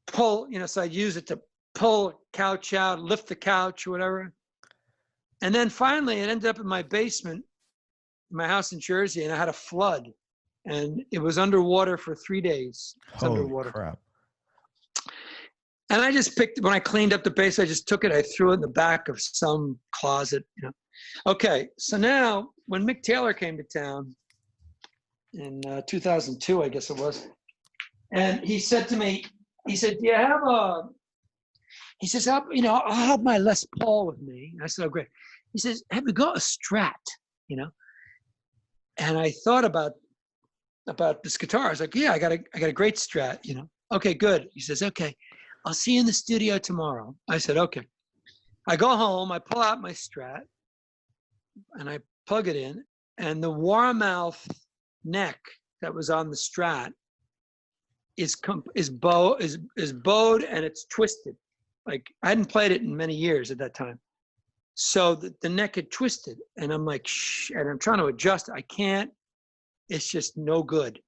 pull, so I'd use it to pull a couch out, lift the couch or whatever. And then finally it ended up in my basement, in my house in Jersey, and I had a flood. And it was underwater for 3 days. Holy underwater. Crap. And I just when I cleaned up the base, I just took it, I threw it in the back of some closet, Okay, so now when Mick Taylor came to town in 2002, I guess it was, and he said to me, he said, do you have he says, I'll have my Les Paul with me. And I said, oh, great. He says, have you got a Strat, And I thought about this guitar. I was like, yeah, I got a great Strat, Okay, good. He says, okay, I'll see you in the studio tomorrow. I said, okay. I go home, I pull out my Strat, and I plug it in, and the warmouth neck that was on the Strat is bowed and it's twisted. Like I hadn't played it in many years at that time. So the neck had twisted, and I'm like, shh, and I'm trying to adjust. I can't. It's just no good.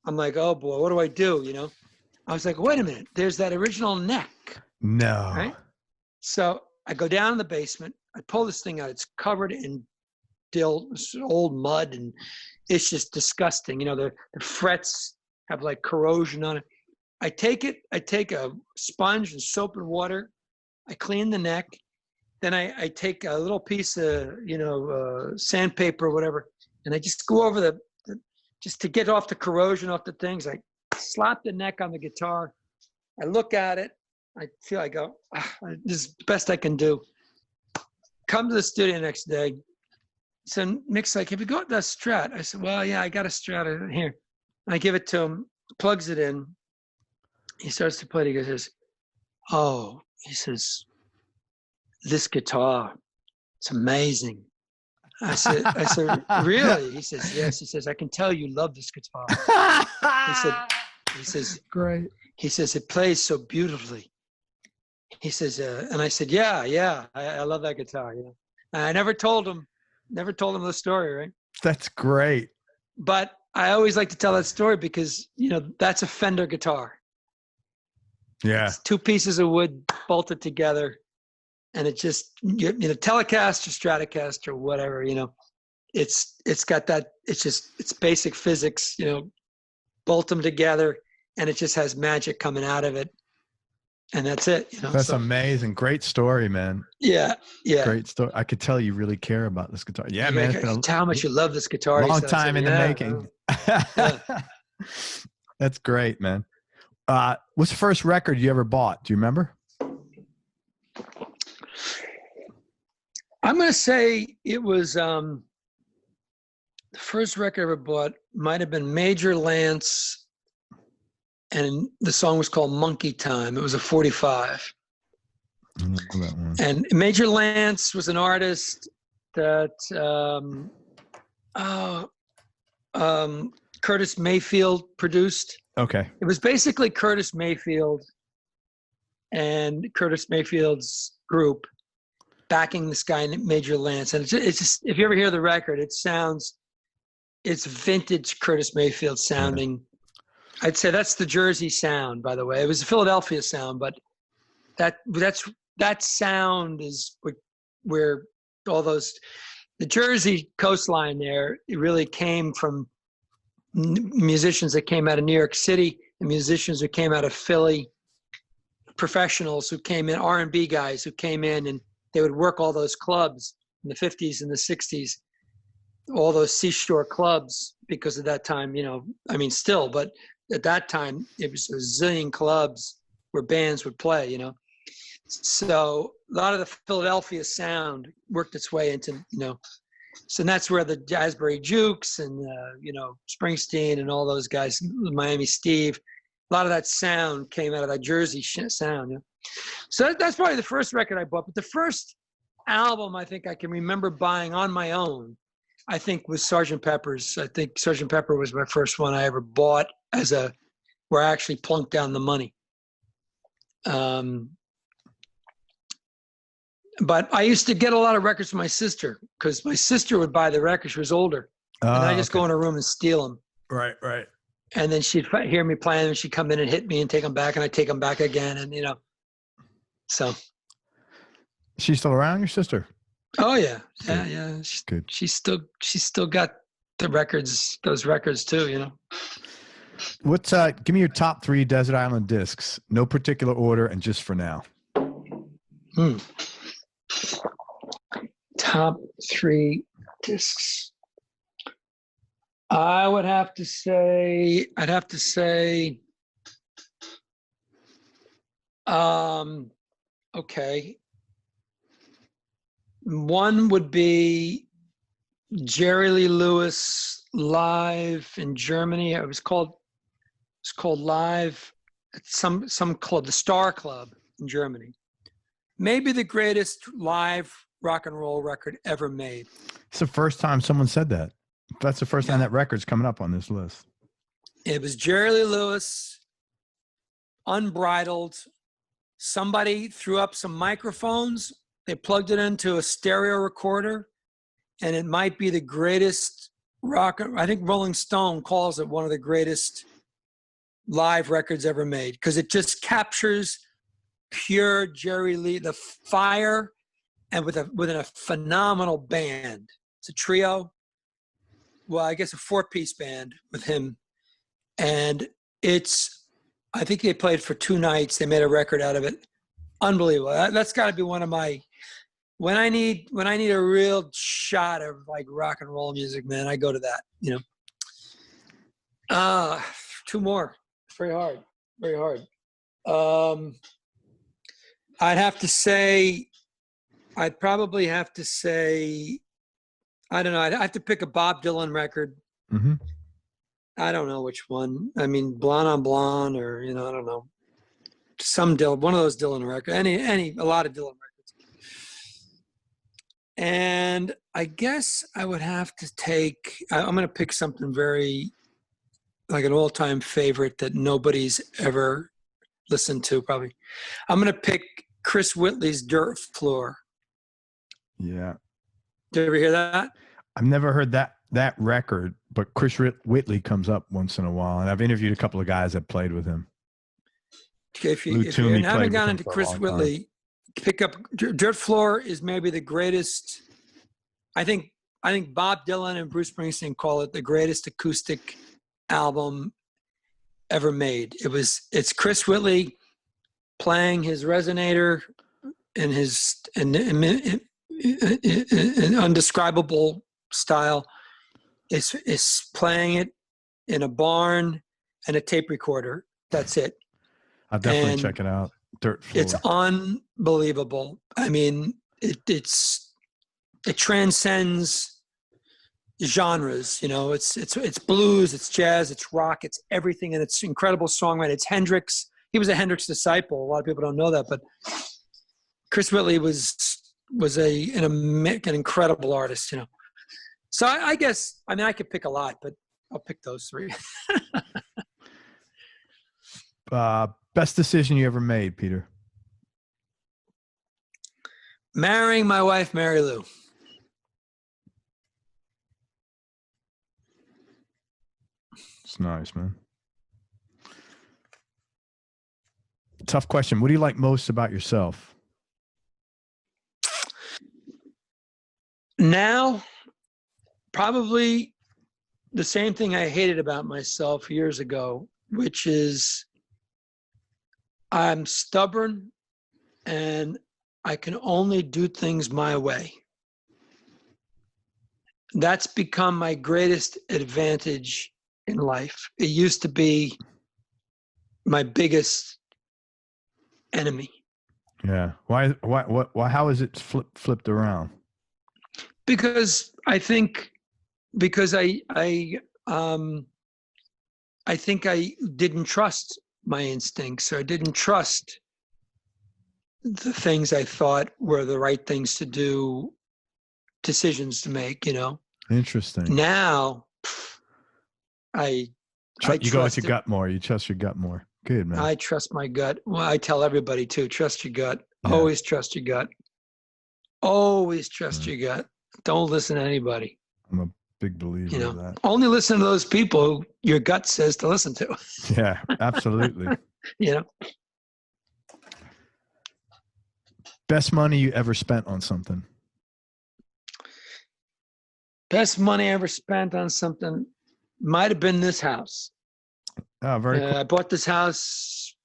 I'm like, oh boy, what do I do? I was like, wait a minute, there's that original neck. No. Right? So I go down in the basement, I pull this thing out, it's covered in old mud, and it's just disgusting. The frets have like corrosion on it. I take a sponge and soap and water, I clean the neck, then I take a little piece of, sandpaper or whatever, and I just go over just to get off the corrosion off the things. I slap the neck on the guitar. I look at it. I go, this is the best I can do. Come to the studio next day. So Mick's like, have you got that Strat? I said, well, yeah, I got a Strat here. I give it to him, plugs it in. He starts to play it. He goes, oh, he says, this guitar, it's amazing. I said, really? He says, yes. He says, I can tell you love this guitar. He says, great. He says, it plays so beautifully. He says, and I said, yeah, I love that guitar. And I never told him the story, right? That's great. But I always like to tell that story because, that's a Fender guitar. Yeah. It's 2 pieces of wood bolted together. And it just, Telecaster, Stratocaster, whatever, it's got that, it's basic physics, bolt them together and it just has magic coming out of it. And that's it. That's amazing. Great story, man. Yeah. Great story. I could tell you really care about this guitar. Yeah, man. It's been how much you love this guitar. Long time in the making. Yeah. That's great, man. What's the first record you ever bought? Do you remember? I'm going to say it was the first record I ever bought might have been Major Lance, and the song was called Monkey Time. It was a 45. And Major Lance was an artist that Curtis Mayfield produced. Okay. It was basically Curtis Mayfield and Curtis Mayfield's group backing this guy Major Lance. And it's just, if you ever hear the record, it's vintage Curtis Mayfield sounding. I'd say that's the Jersey sound, by the way. It was a Philadelphia sound, but that sound is where all those, the Jersey coastline there, it really came from musicians that came out of New York City, and musicians who came out of Philly, professionals who came in, R&B guys who came in, and they would work all those clubs in the 50s and the 60s, all those seashore clubs, because at that time, still, but at that time it was a zillion clubs where bands would play, So a lot of the Philadelphia sound worked its way into, so that's where the Jazzberry Jukes and, Springsteen and all those guys, Miami Steve, a lot of that sound came out of that Jersey sound. So that's probably the first record I bought. But the first album I think I can remember buying on my own, I think, was Sgt. Pepper's. I think Sgt. Pepper was my first one I ever bought where I actually plunked down the money. But I used to get a lot of records from my sister, because my sister would buy the records. She was older. And I just go in her room and steal them. Right. And then she'd hear me playing them. She'd come in and hit me and take them back, and I'd take them back again. And, so. She's still around, your sister? Oh, yeah. Yeah. Good. She's still got those records too, What's give me your top 3 Desert Island discs, no particular order, and just for now. Top 3 discs. I'd have to say, okay. One would be Jerry Lee Lewis live in Germany. It was called live at some club, the Star Club in Germany. Maybe the greatest live rock and roll record ever made. It's the first time someone said that. That's the first time that record's coming up on this list. It was Jerry Lee Lewis, unbridled. Somebody threw up some microphones. They plugged it into a stereo recorder, and it might be the greatest rock. I think Rolling Stone calls it one of the greatest live records ever made, because it just captures pure Jerry Lee, the fire, and within a phenomenal band. It's a trio. Well, I guess a 4-piece band with him. And I think they played for 2 nights. They made a record out of it. Unbelievable. That's got to be one of my, when I need a real shot of like rock and roll music, man, I go to that, 2 more. It's very hard. Very hard. I'd probably have to say, I don't know. I'd have to pick a Bob Dylan record. Mm-hmm. I don't know which one. I mean, Blonde on Blonde, or, I don't know. One of those Dylan records. A lot of Dylan records. And I guess I would have to I'm going to pick something very, like an all-time favorite that nobody's ever listened to, probably. I'm going to pick Chris Whitley's Dirt Floor. Yeah. Did you ever hear that? I've never heard that record, but Chris Whitley comes up once in a while, and I've interviewed a couple of guys that played with him. Okay, if you haven't gone into Chris Whitley, pick up Dirt Floor. Is maybe the greatest. I think Bob Dylan and Bruce Springsteen call it the greatest acoustic album ever made. It's Chris Whitley playing his resonator in his in undescribable style. It's playing it in a barn and a tape recorder. That's it. I'll definitely check it out. Dirt Floor. It's unbelievable. I mean, it transcends genres. It's blues, it's jazz, it's rock, it's everything, and it's incredible songwriting. It's Hendrix. He was a Hendrix disciple. A lot of people don't know that, but Chris Whitley was an incredible artist. So I guess I could pick a lot, but I'll pick those three. Best decision you ever made, Peter? Marrying my wife, Mary Lou. It's nice, man. Tough question. What do you like most about yourself? Now, probably the same thing I hated about myself years ago, which is I'm stubborn and I can only do things my way. That's become my greatest advantage in life. It used to be my biggest enemy. Yeah. Why, how is it flipped around? Because I think I think I didn't trust my instincts, or I didn't trust the things I thought were the right things to do, decisions to make, Interesting. Now, I you go with your gut more. You trust your gut more. Good, man. I trust my gut. Well, I tell everybody too, trust your gut. Yeah. Always trust your gut. Always trust your gut. Don't listen to anybody. I'm a big believer of that. Only listen to those people who your gut says to listen to. Yeah, absolutely. Best money you ever spent on something? Best money I ever spent on something might have been this house. Oh, very cool. I bought this house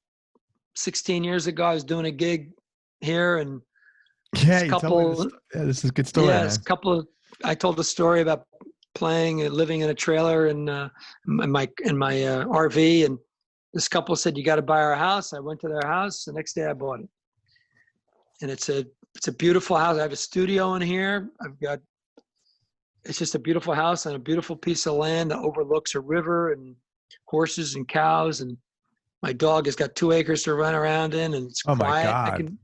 16 years ago. I was doing a gig here, and this is a good story. Yeah, I told a story about playing and living in a trailer in my RV, and this couple said, "You got to buy our house." I went to their house. The next day, I bought it, and it's a beautiful house. I have a studio in here. It's just a beautiful house on a beautiful piece of land that overlooks a river and horses and cows, and my dog has got 2 acres to run around in, and it's quiet. My God.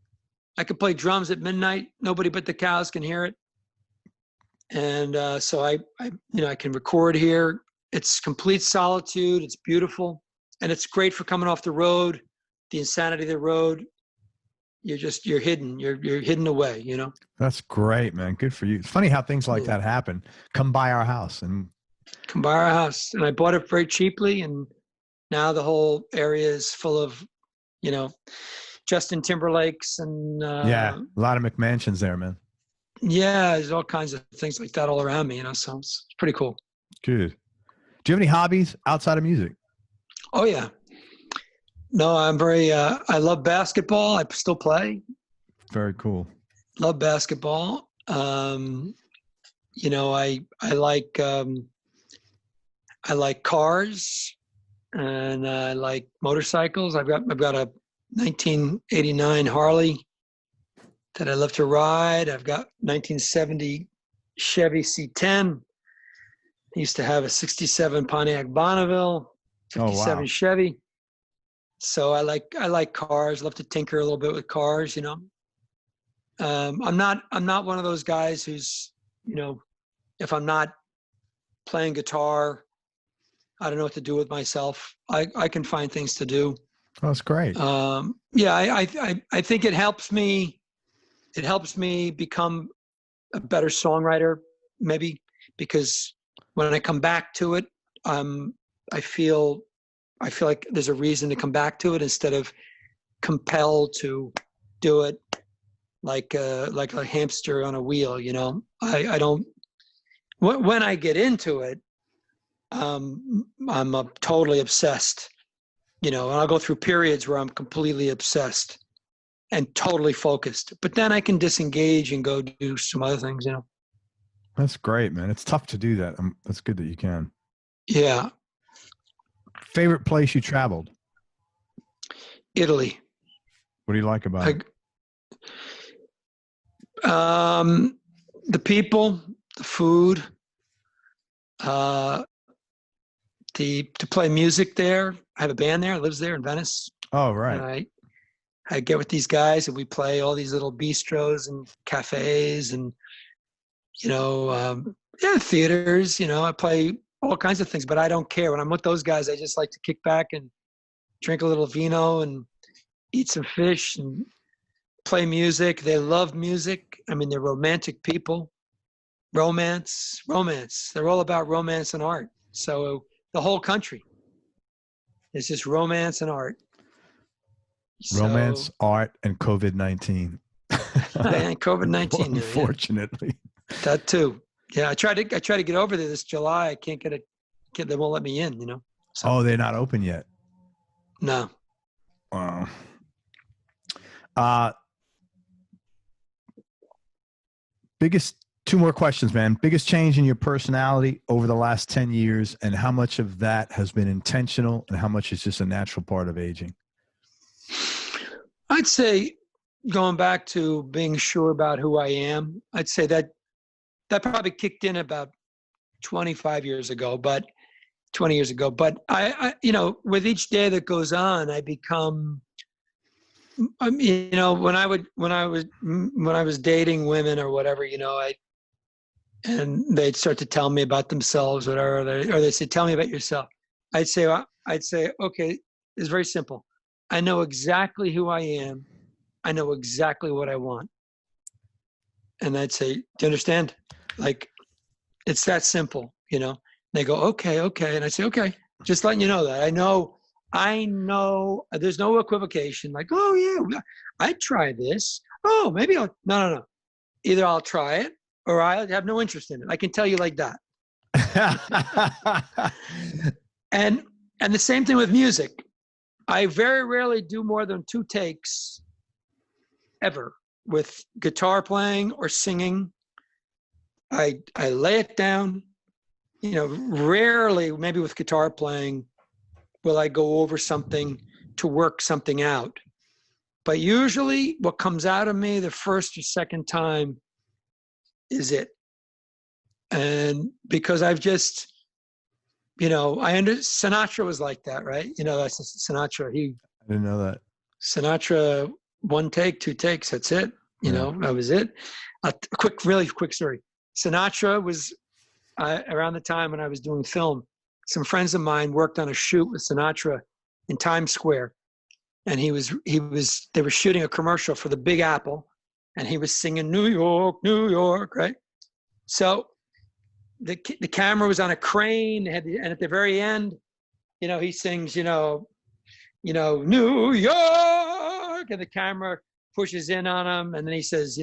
I can play drums at midnight. Nobody but the cows can hear it. And so I can record here. It's complete solitude. It's beautiful. And it's great for coming off the road, the insanity of the road. You're hidden. You're hidden away, That's great, man. Good for you. It's funny how things like that happen. Come by our house. And I bought it very cheaply. And now the whole area is full of, Justin Timberlake's and a lot of McMansions there, man. Yeah, there's all kinds of things like that all around me, so it's pretty cool. Good. Do you have any hobbies outside of music? Oh yeah. No, I'm very I love basketball. I still play. Very cool. Love basketball. I like cars, and I like motorcycles. I've got a 1989 Harley that I love to ride. I've got 1970 Chevy C10. I used to have a 67 Pontiac Bonneville, 57 Chevy. So I like cars. Love to tinker a little bit with cars, I'm not one of those guys who's, if I'm not playing guitar, I don't know what to do with myself. I can find things to do. Oh, that's great. I think it helps me become a better songwriter, maybe, because when I come back to it, I feel like there's a reason to come back to it instead of compelled to do it like a hamster on a wheel. I don't. When I get into it, I'm totally obsessed And I'll go through periods where I'm completely obsessed and totally focused. But then I can disengage and go do some other things, That's great, man. It's tough to do that. That's good that you can. Yeah. Favorite place you traveled? Italy. What do you like about it? The people, the food, to play music there. I have a band there. Lives there in Venice. Oh, right. And I get with these guys and we play all these little bistros and cafes and, theaters. I play all kinds of things, but I don't care. When I'm with those guys, I just like to kick back and drink a little vino and eat some fish and play music. They love music. I mean, they're romantic people. Romance. They're all about romance and art. So the whole country is just romance and art. Romance, art, and COVID-19. And COVID-19. Unfortunately. Yeah. That too. Yeah, I try to get over there this July. I can't get it. They won't let me in. So, oh, they're not open yet. No. Wow. Two more questions, man. Biggest change in your personality over the last 10 years, and how much of that has been intentional and how much is just a natural part of aging? I'd say going back to being sure about who I am, I'd say that probably kicked in about 20 years ago. But I with each day that goes on, I become, when I was dating women or whatever, and they'd start to tell me about themselves, whatever, or they'd say, "Tell me about yourself." I'd say, "Okay, it's very simple. I know exactly who I am. I know exactly what I want." And I'd say, "Do you understand? Like, it's that simple, They go, okay. And I say, okay, just letting you know that. I know, there's no equivocation. Like, oh yeah, I'd try this. Oh, maybe no. Either I'll try it or I have no interest in it. I can tell you like that. And the same thing with music. I very rarely do more than 2 takes ever with guitar playing or singing. I lay it down, rarely, maybe with guitar playing, will I go over something to work something out. But usually what comes out of me the first or second time is it. And because I've just, Sinatra was like that, right? That's Sinatra. I didn't know that. Sinatra, 1 take, 2 takes, that's it. That was it. Really quick story. Sinatra was around the time when I was doing film. Some friends of mine worked on a shoot with Sinatra in Times Square, and they were shooting a commercial for the Big Apple, and he was singing New York, New York, right? So the camera was on a crane, and at the very end, he sings, New York, and the camera pushes in on him, and then he says,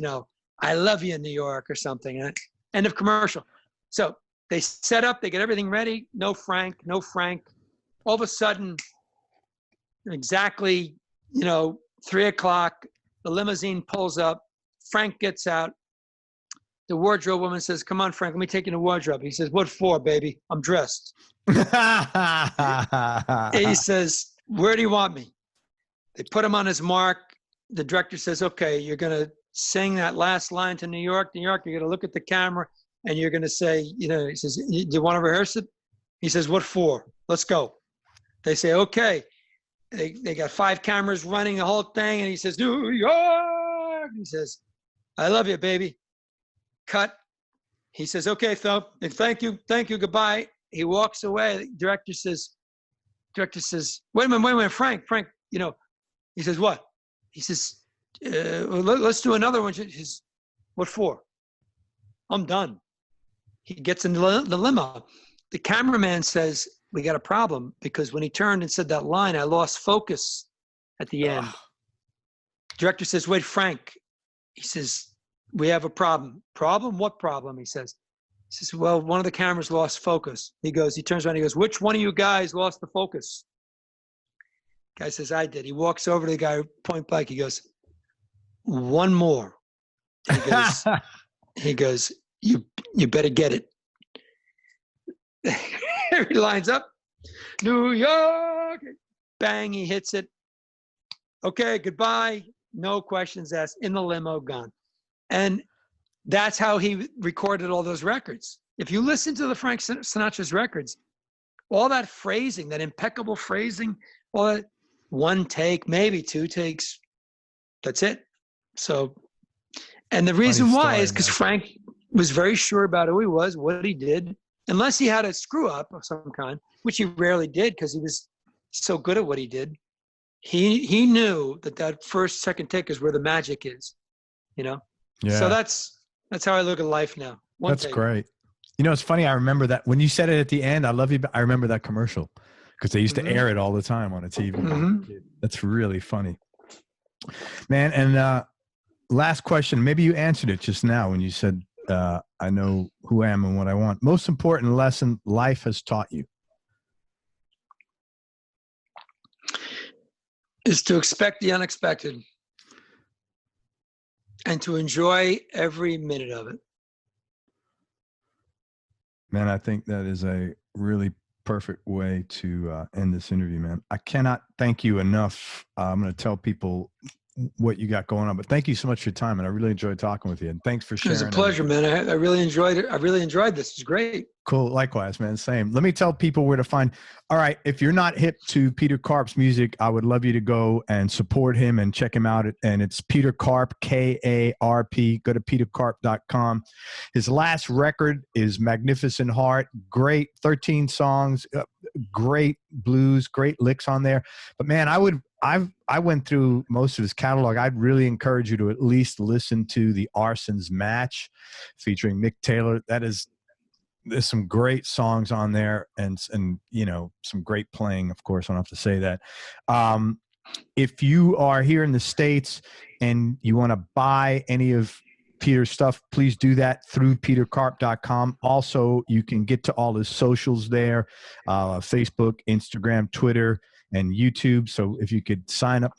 I love you, New York, or something. And end of commercial. So they set up, they get everything ready. No Frank. All of a sudden, exactly, 3:00, the limousine pulls up. Frank gets out. The wardrobe woman says, "Come on, Frank, let me take you to the wardrobe." He says, "What for, baby? I'm dressed." He says, "Where do you want me?" They put him on his mark. The director says, "Okay, you're going to sing that last line to New York, New York. You're going to look at the camera and you're going to say, he says, do you want to rehearse it?" He says, "What for? Let's go." They say, "Okay." They got 5 cameras running the whole thing. And he says, "New York." He says, "I love you, baby." Cut. He says, "Okay, Thump. Thank you. Goodbye." He walks away. The director says, wait a minute, Frank, he says, "What?" He says, let's do another one. He says, "What for?" "I'm done." He gets in the limo. The cameraman says, "We got a problem," because when he turned and said that line, I lost focus at the end. Director says, "Wait, Frank." He says, "We have a problem." "Problem? What problem?" He says, "Well, one of the cameras lost focus." He turns around, he goes, "Which one of you guys lost the focus?" Guy says, I did. He walks over to the guy point blank. He goes, one more. He goes, you better get it. He lines up. New York. Bang, he hits it. Okay, goodbye. No questions asked. In the limo, gone. And that's how he recorded all those records. If you listen to the Frank Sinatra's records, all that phrasing, that impeccable phrasing, all that, one take, maybe two takes, that's it. So, and the reason why is because Frank was very sure about who he was, what he did, unless he had a screw up of some kind, which he rarely did because he was so good at what he did. He knew that first, second take is where the magic is, you know? Yeah. So that's how I look at life now. That's great. You know, it's funny. I remember that when you said it at the end, I love you. I remember that commercial because they used to air it all the time on a TV. That's really funny, man. And last question, maybe you answered it just now when you said, I know who I am and what I want. Most important lesson life has taught you is to expect the unexpected and to enjoy every minute of it. Man, I think that is a really perfect way to end this interview, man. I cannot thank you enough. I'm going to tell people what you got going on, but thank you so much for your time, and I really enjoyed talking with you. And thanks for sharing. It was a pleasure, man. I really enjoyed it. I really enjoyed this. It's great. Cool. Likewise, man. Same. Let me tell people where to find. All right. If you're not hip to Peter Karp's music, I would love you to go and support him and check him out. And it's Peter Karp, K-A-R-P. Go to peterkarp.com. His last record is Magnificent Heart. Great. 13 songs, great blues, great licks on there. But man, I went through most of his catalog. I'd really encourage you to at least listen to the Arson's Match featuring Mick Taylor. There's some great songs on there and you know, some great playing, of course. I don't have to say that. If you are here in the States and you want to buy any of Peter's stuff, please do that through peterkarp.com. Also, you can get to all his socials there, Facebook, Instagram, Twitter, and YouTube. So if you could sign up,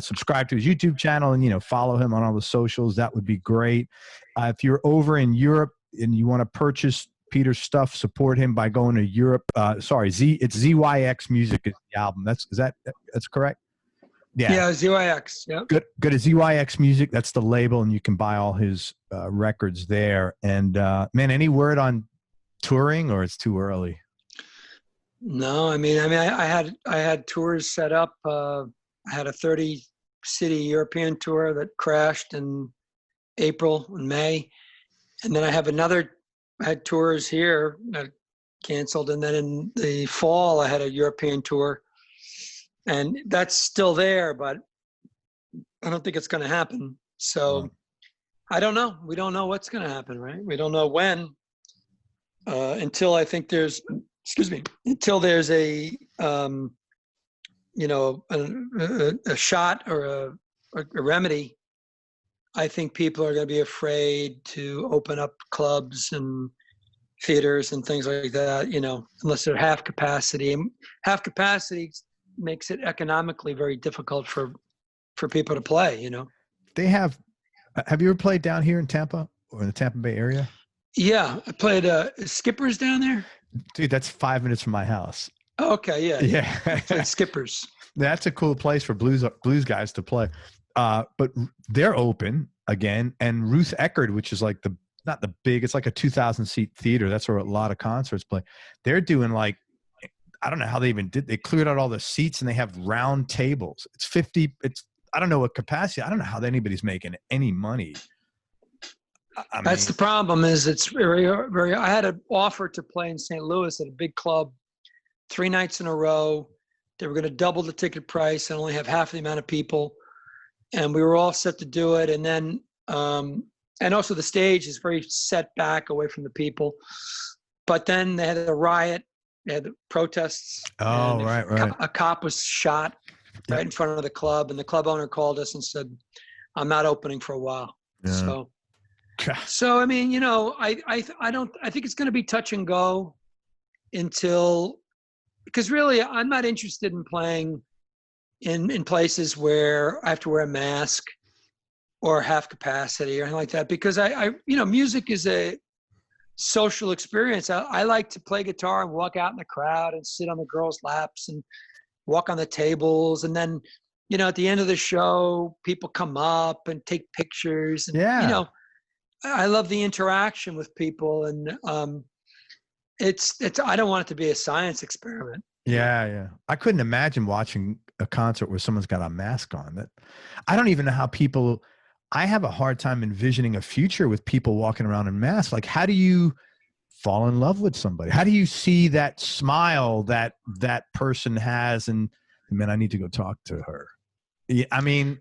subscribe to his YouTube channel and, you know, follow him on all the socials, that would be great. If you're over in Europe and you want to purchase Peter's stuff, support him by going to Europe. It's ZYX Music is the album. That's correct? Yeah, ZYX. Yeah. Go to ZYX Music. That's the label, and you can buy all his records there. And man, any word on touring, or it's too early? No, I mean, I had tours set up. I had a 30-city European tour that crashed in April and May, and then I had tours here that canceled, and then in the fall I had a European tour, and that's still there, but I don't think it's going to happen. So I don't know. We don't know what's going to happen, right? We don't know when until I think there's. Until there's a shot or a remedy, I think people are going to be afraid to open up clubs and theaters and things like that, you know, unless they're half capacity. And half capacity makes it economically very difficult for people to play, you know. Have you ever played down here in Tampa or in the Tampa Bay area? Yeah, I played Skipper's down there. Dude, that's 5 minutes from my house. Okay, yeah. Yeah. Skippers. That's a cool place for blues guys to play. But they're open again. And Ruth Eckerd, which is like not the big, it's like a 2,000-seat theater. That's where a lot of concerts play. They're doing like, I don't know how they even did. They cleared out all the seats and they have round tables. I don't know what capacity. I don't know how anybody's making any money. That's the problem. Is it's very, very. I had an offer to play in St. Louis at a big club, 3 nights in a row. They were going to double the ticket price and only have half the amount of people, and we were all set to do it. And then, and also the stage is very set back away from the people. But then they had a riot. They had the protests. Oh, right. A cop was shot right in front of the club, and the club owner called us and said, "I'm not opening for a while." Yeah. So I mean, you know, I think it's going to be touch and go until, because really I'm not interested in playing in places where I have to wear a mask or half capacity or anything like that, because I music is a social experience. I like to play guitar and walk out in the crowd and sit on the girls' laps and walk on the tables. And then, at the end of the show, people come up and take pictures. And, I love the interaction with people. And I don't want it to be a science experiment. Yeah. I couldn't imagine watching a concert where someone's got a mask on. That I don't even know how people. I have a hard time envisioning a future with people walking around in masks. Like, how do you fall in love with somebody? How do you see that smile that that person has? And man, I need to go talk to her. Yeah, I mean,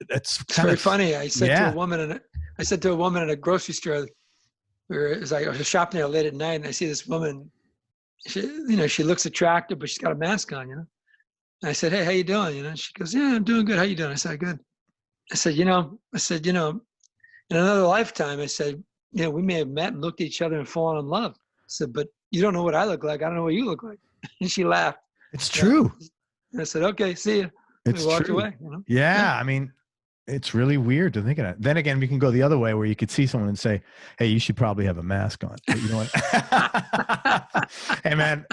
it's very funny. I said to a woman in a grocery store, I was shopping there late at night, and I see this woman. She looks attractive, but she's got a mask on. And I said, "Hey, how you doing?" She goes, "Yeah, I'm doing good. How you doing?" I said, "Good." I said, in another lifetime, I said, we may have met and looked at each other and fallen in love. I said, but you don't know what I look like. I don't know what you look like. And she laughed. It's true. And I said, okay, see you. It's we walked true. away. Yeah. I mean, it's really weird to think of that. Then again, we can go the other way where you could see someone and say, hey, you should probably have a mask on. But you know what? Hey, man,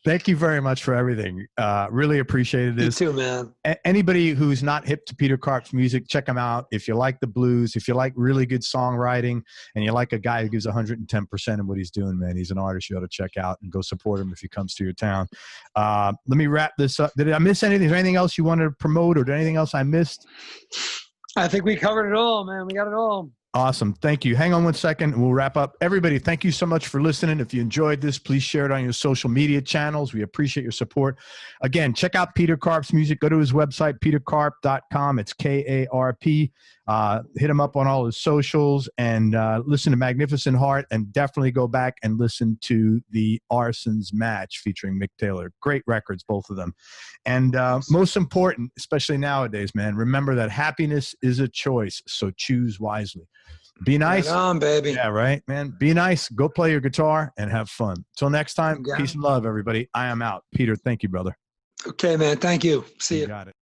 thank you very much for everything. Really appreciated this. You too, man. Anybody who's not hip to Peter Karp's music, check him out. If you like the blues, if you like really good songwriting, and you like a guy who gives 110% in what he's doing, man, he's an artist you ought to check out and go support him if he comes to your town. Let me wrap this up. Did I miss anything? Is there anything else you wanted to promote, or anything else I missed? I think we covered it all, man. We got it all. Awesome. Thank you. Hang on one second and we'll wrap up. Everybody, thank you so much for listening. If you enjoyed this, please share it on your social media channels. We appreciate your support. Again, check out Peter Karp's music. Go to his website, peterkarp.com. It's Karp. Hit him up on all his socials and listen to Magnificent Heart, and definitely go back and listen to the Arsons Match featuring Mick Taylor. Great records, both of them. And most important, especially nowadays, man, remember that happiness is a choice, so choose wisely. Be nice. Right on, baby. Yeah, right, man. Be nice. Go play your guitar and have fun. Till next time, peace and love, everybody. I am out. Peter, thank you, brother. Okay, man. Thank you. See you. Got it.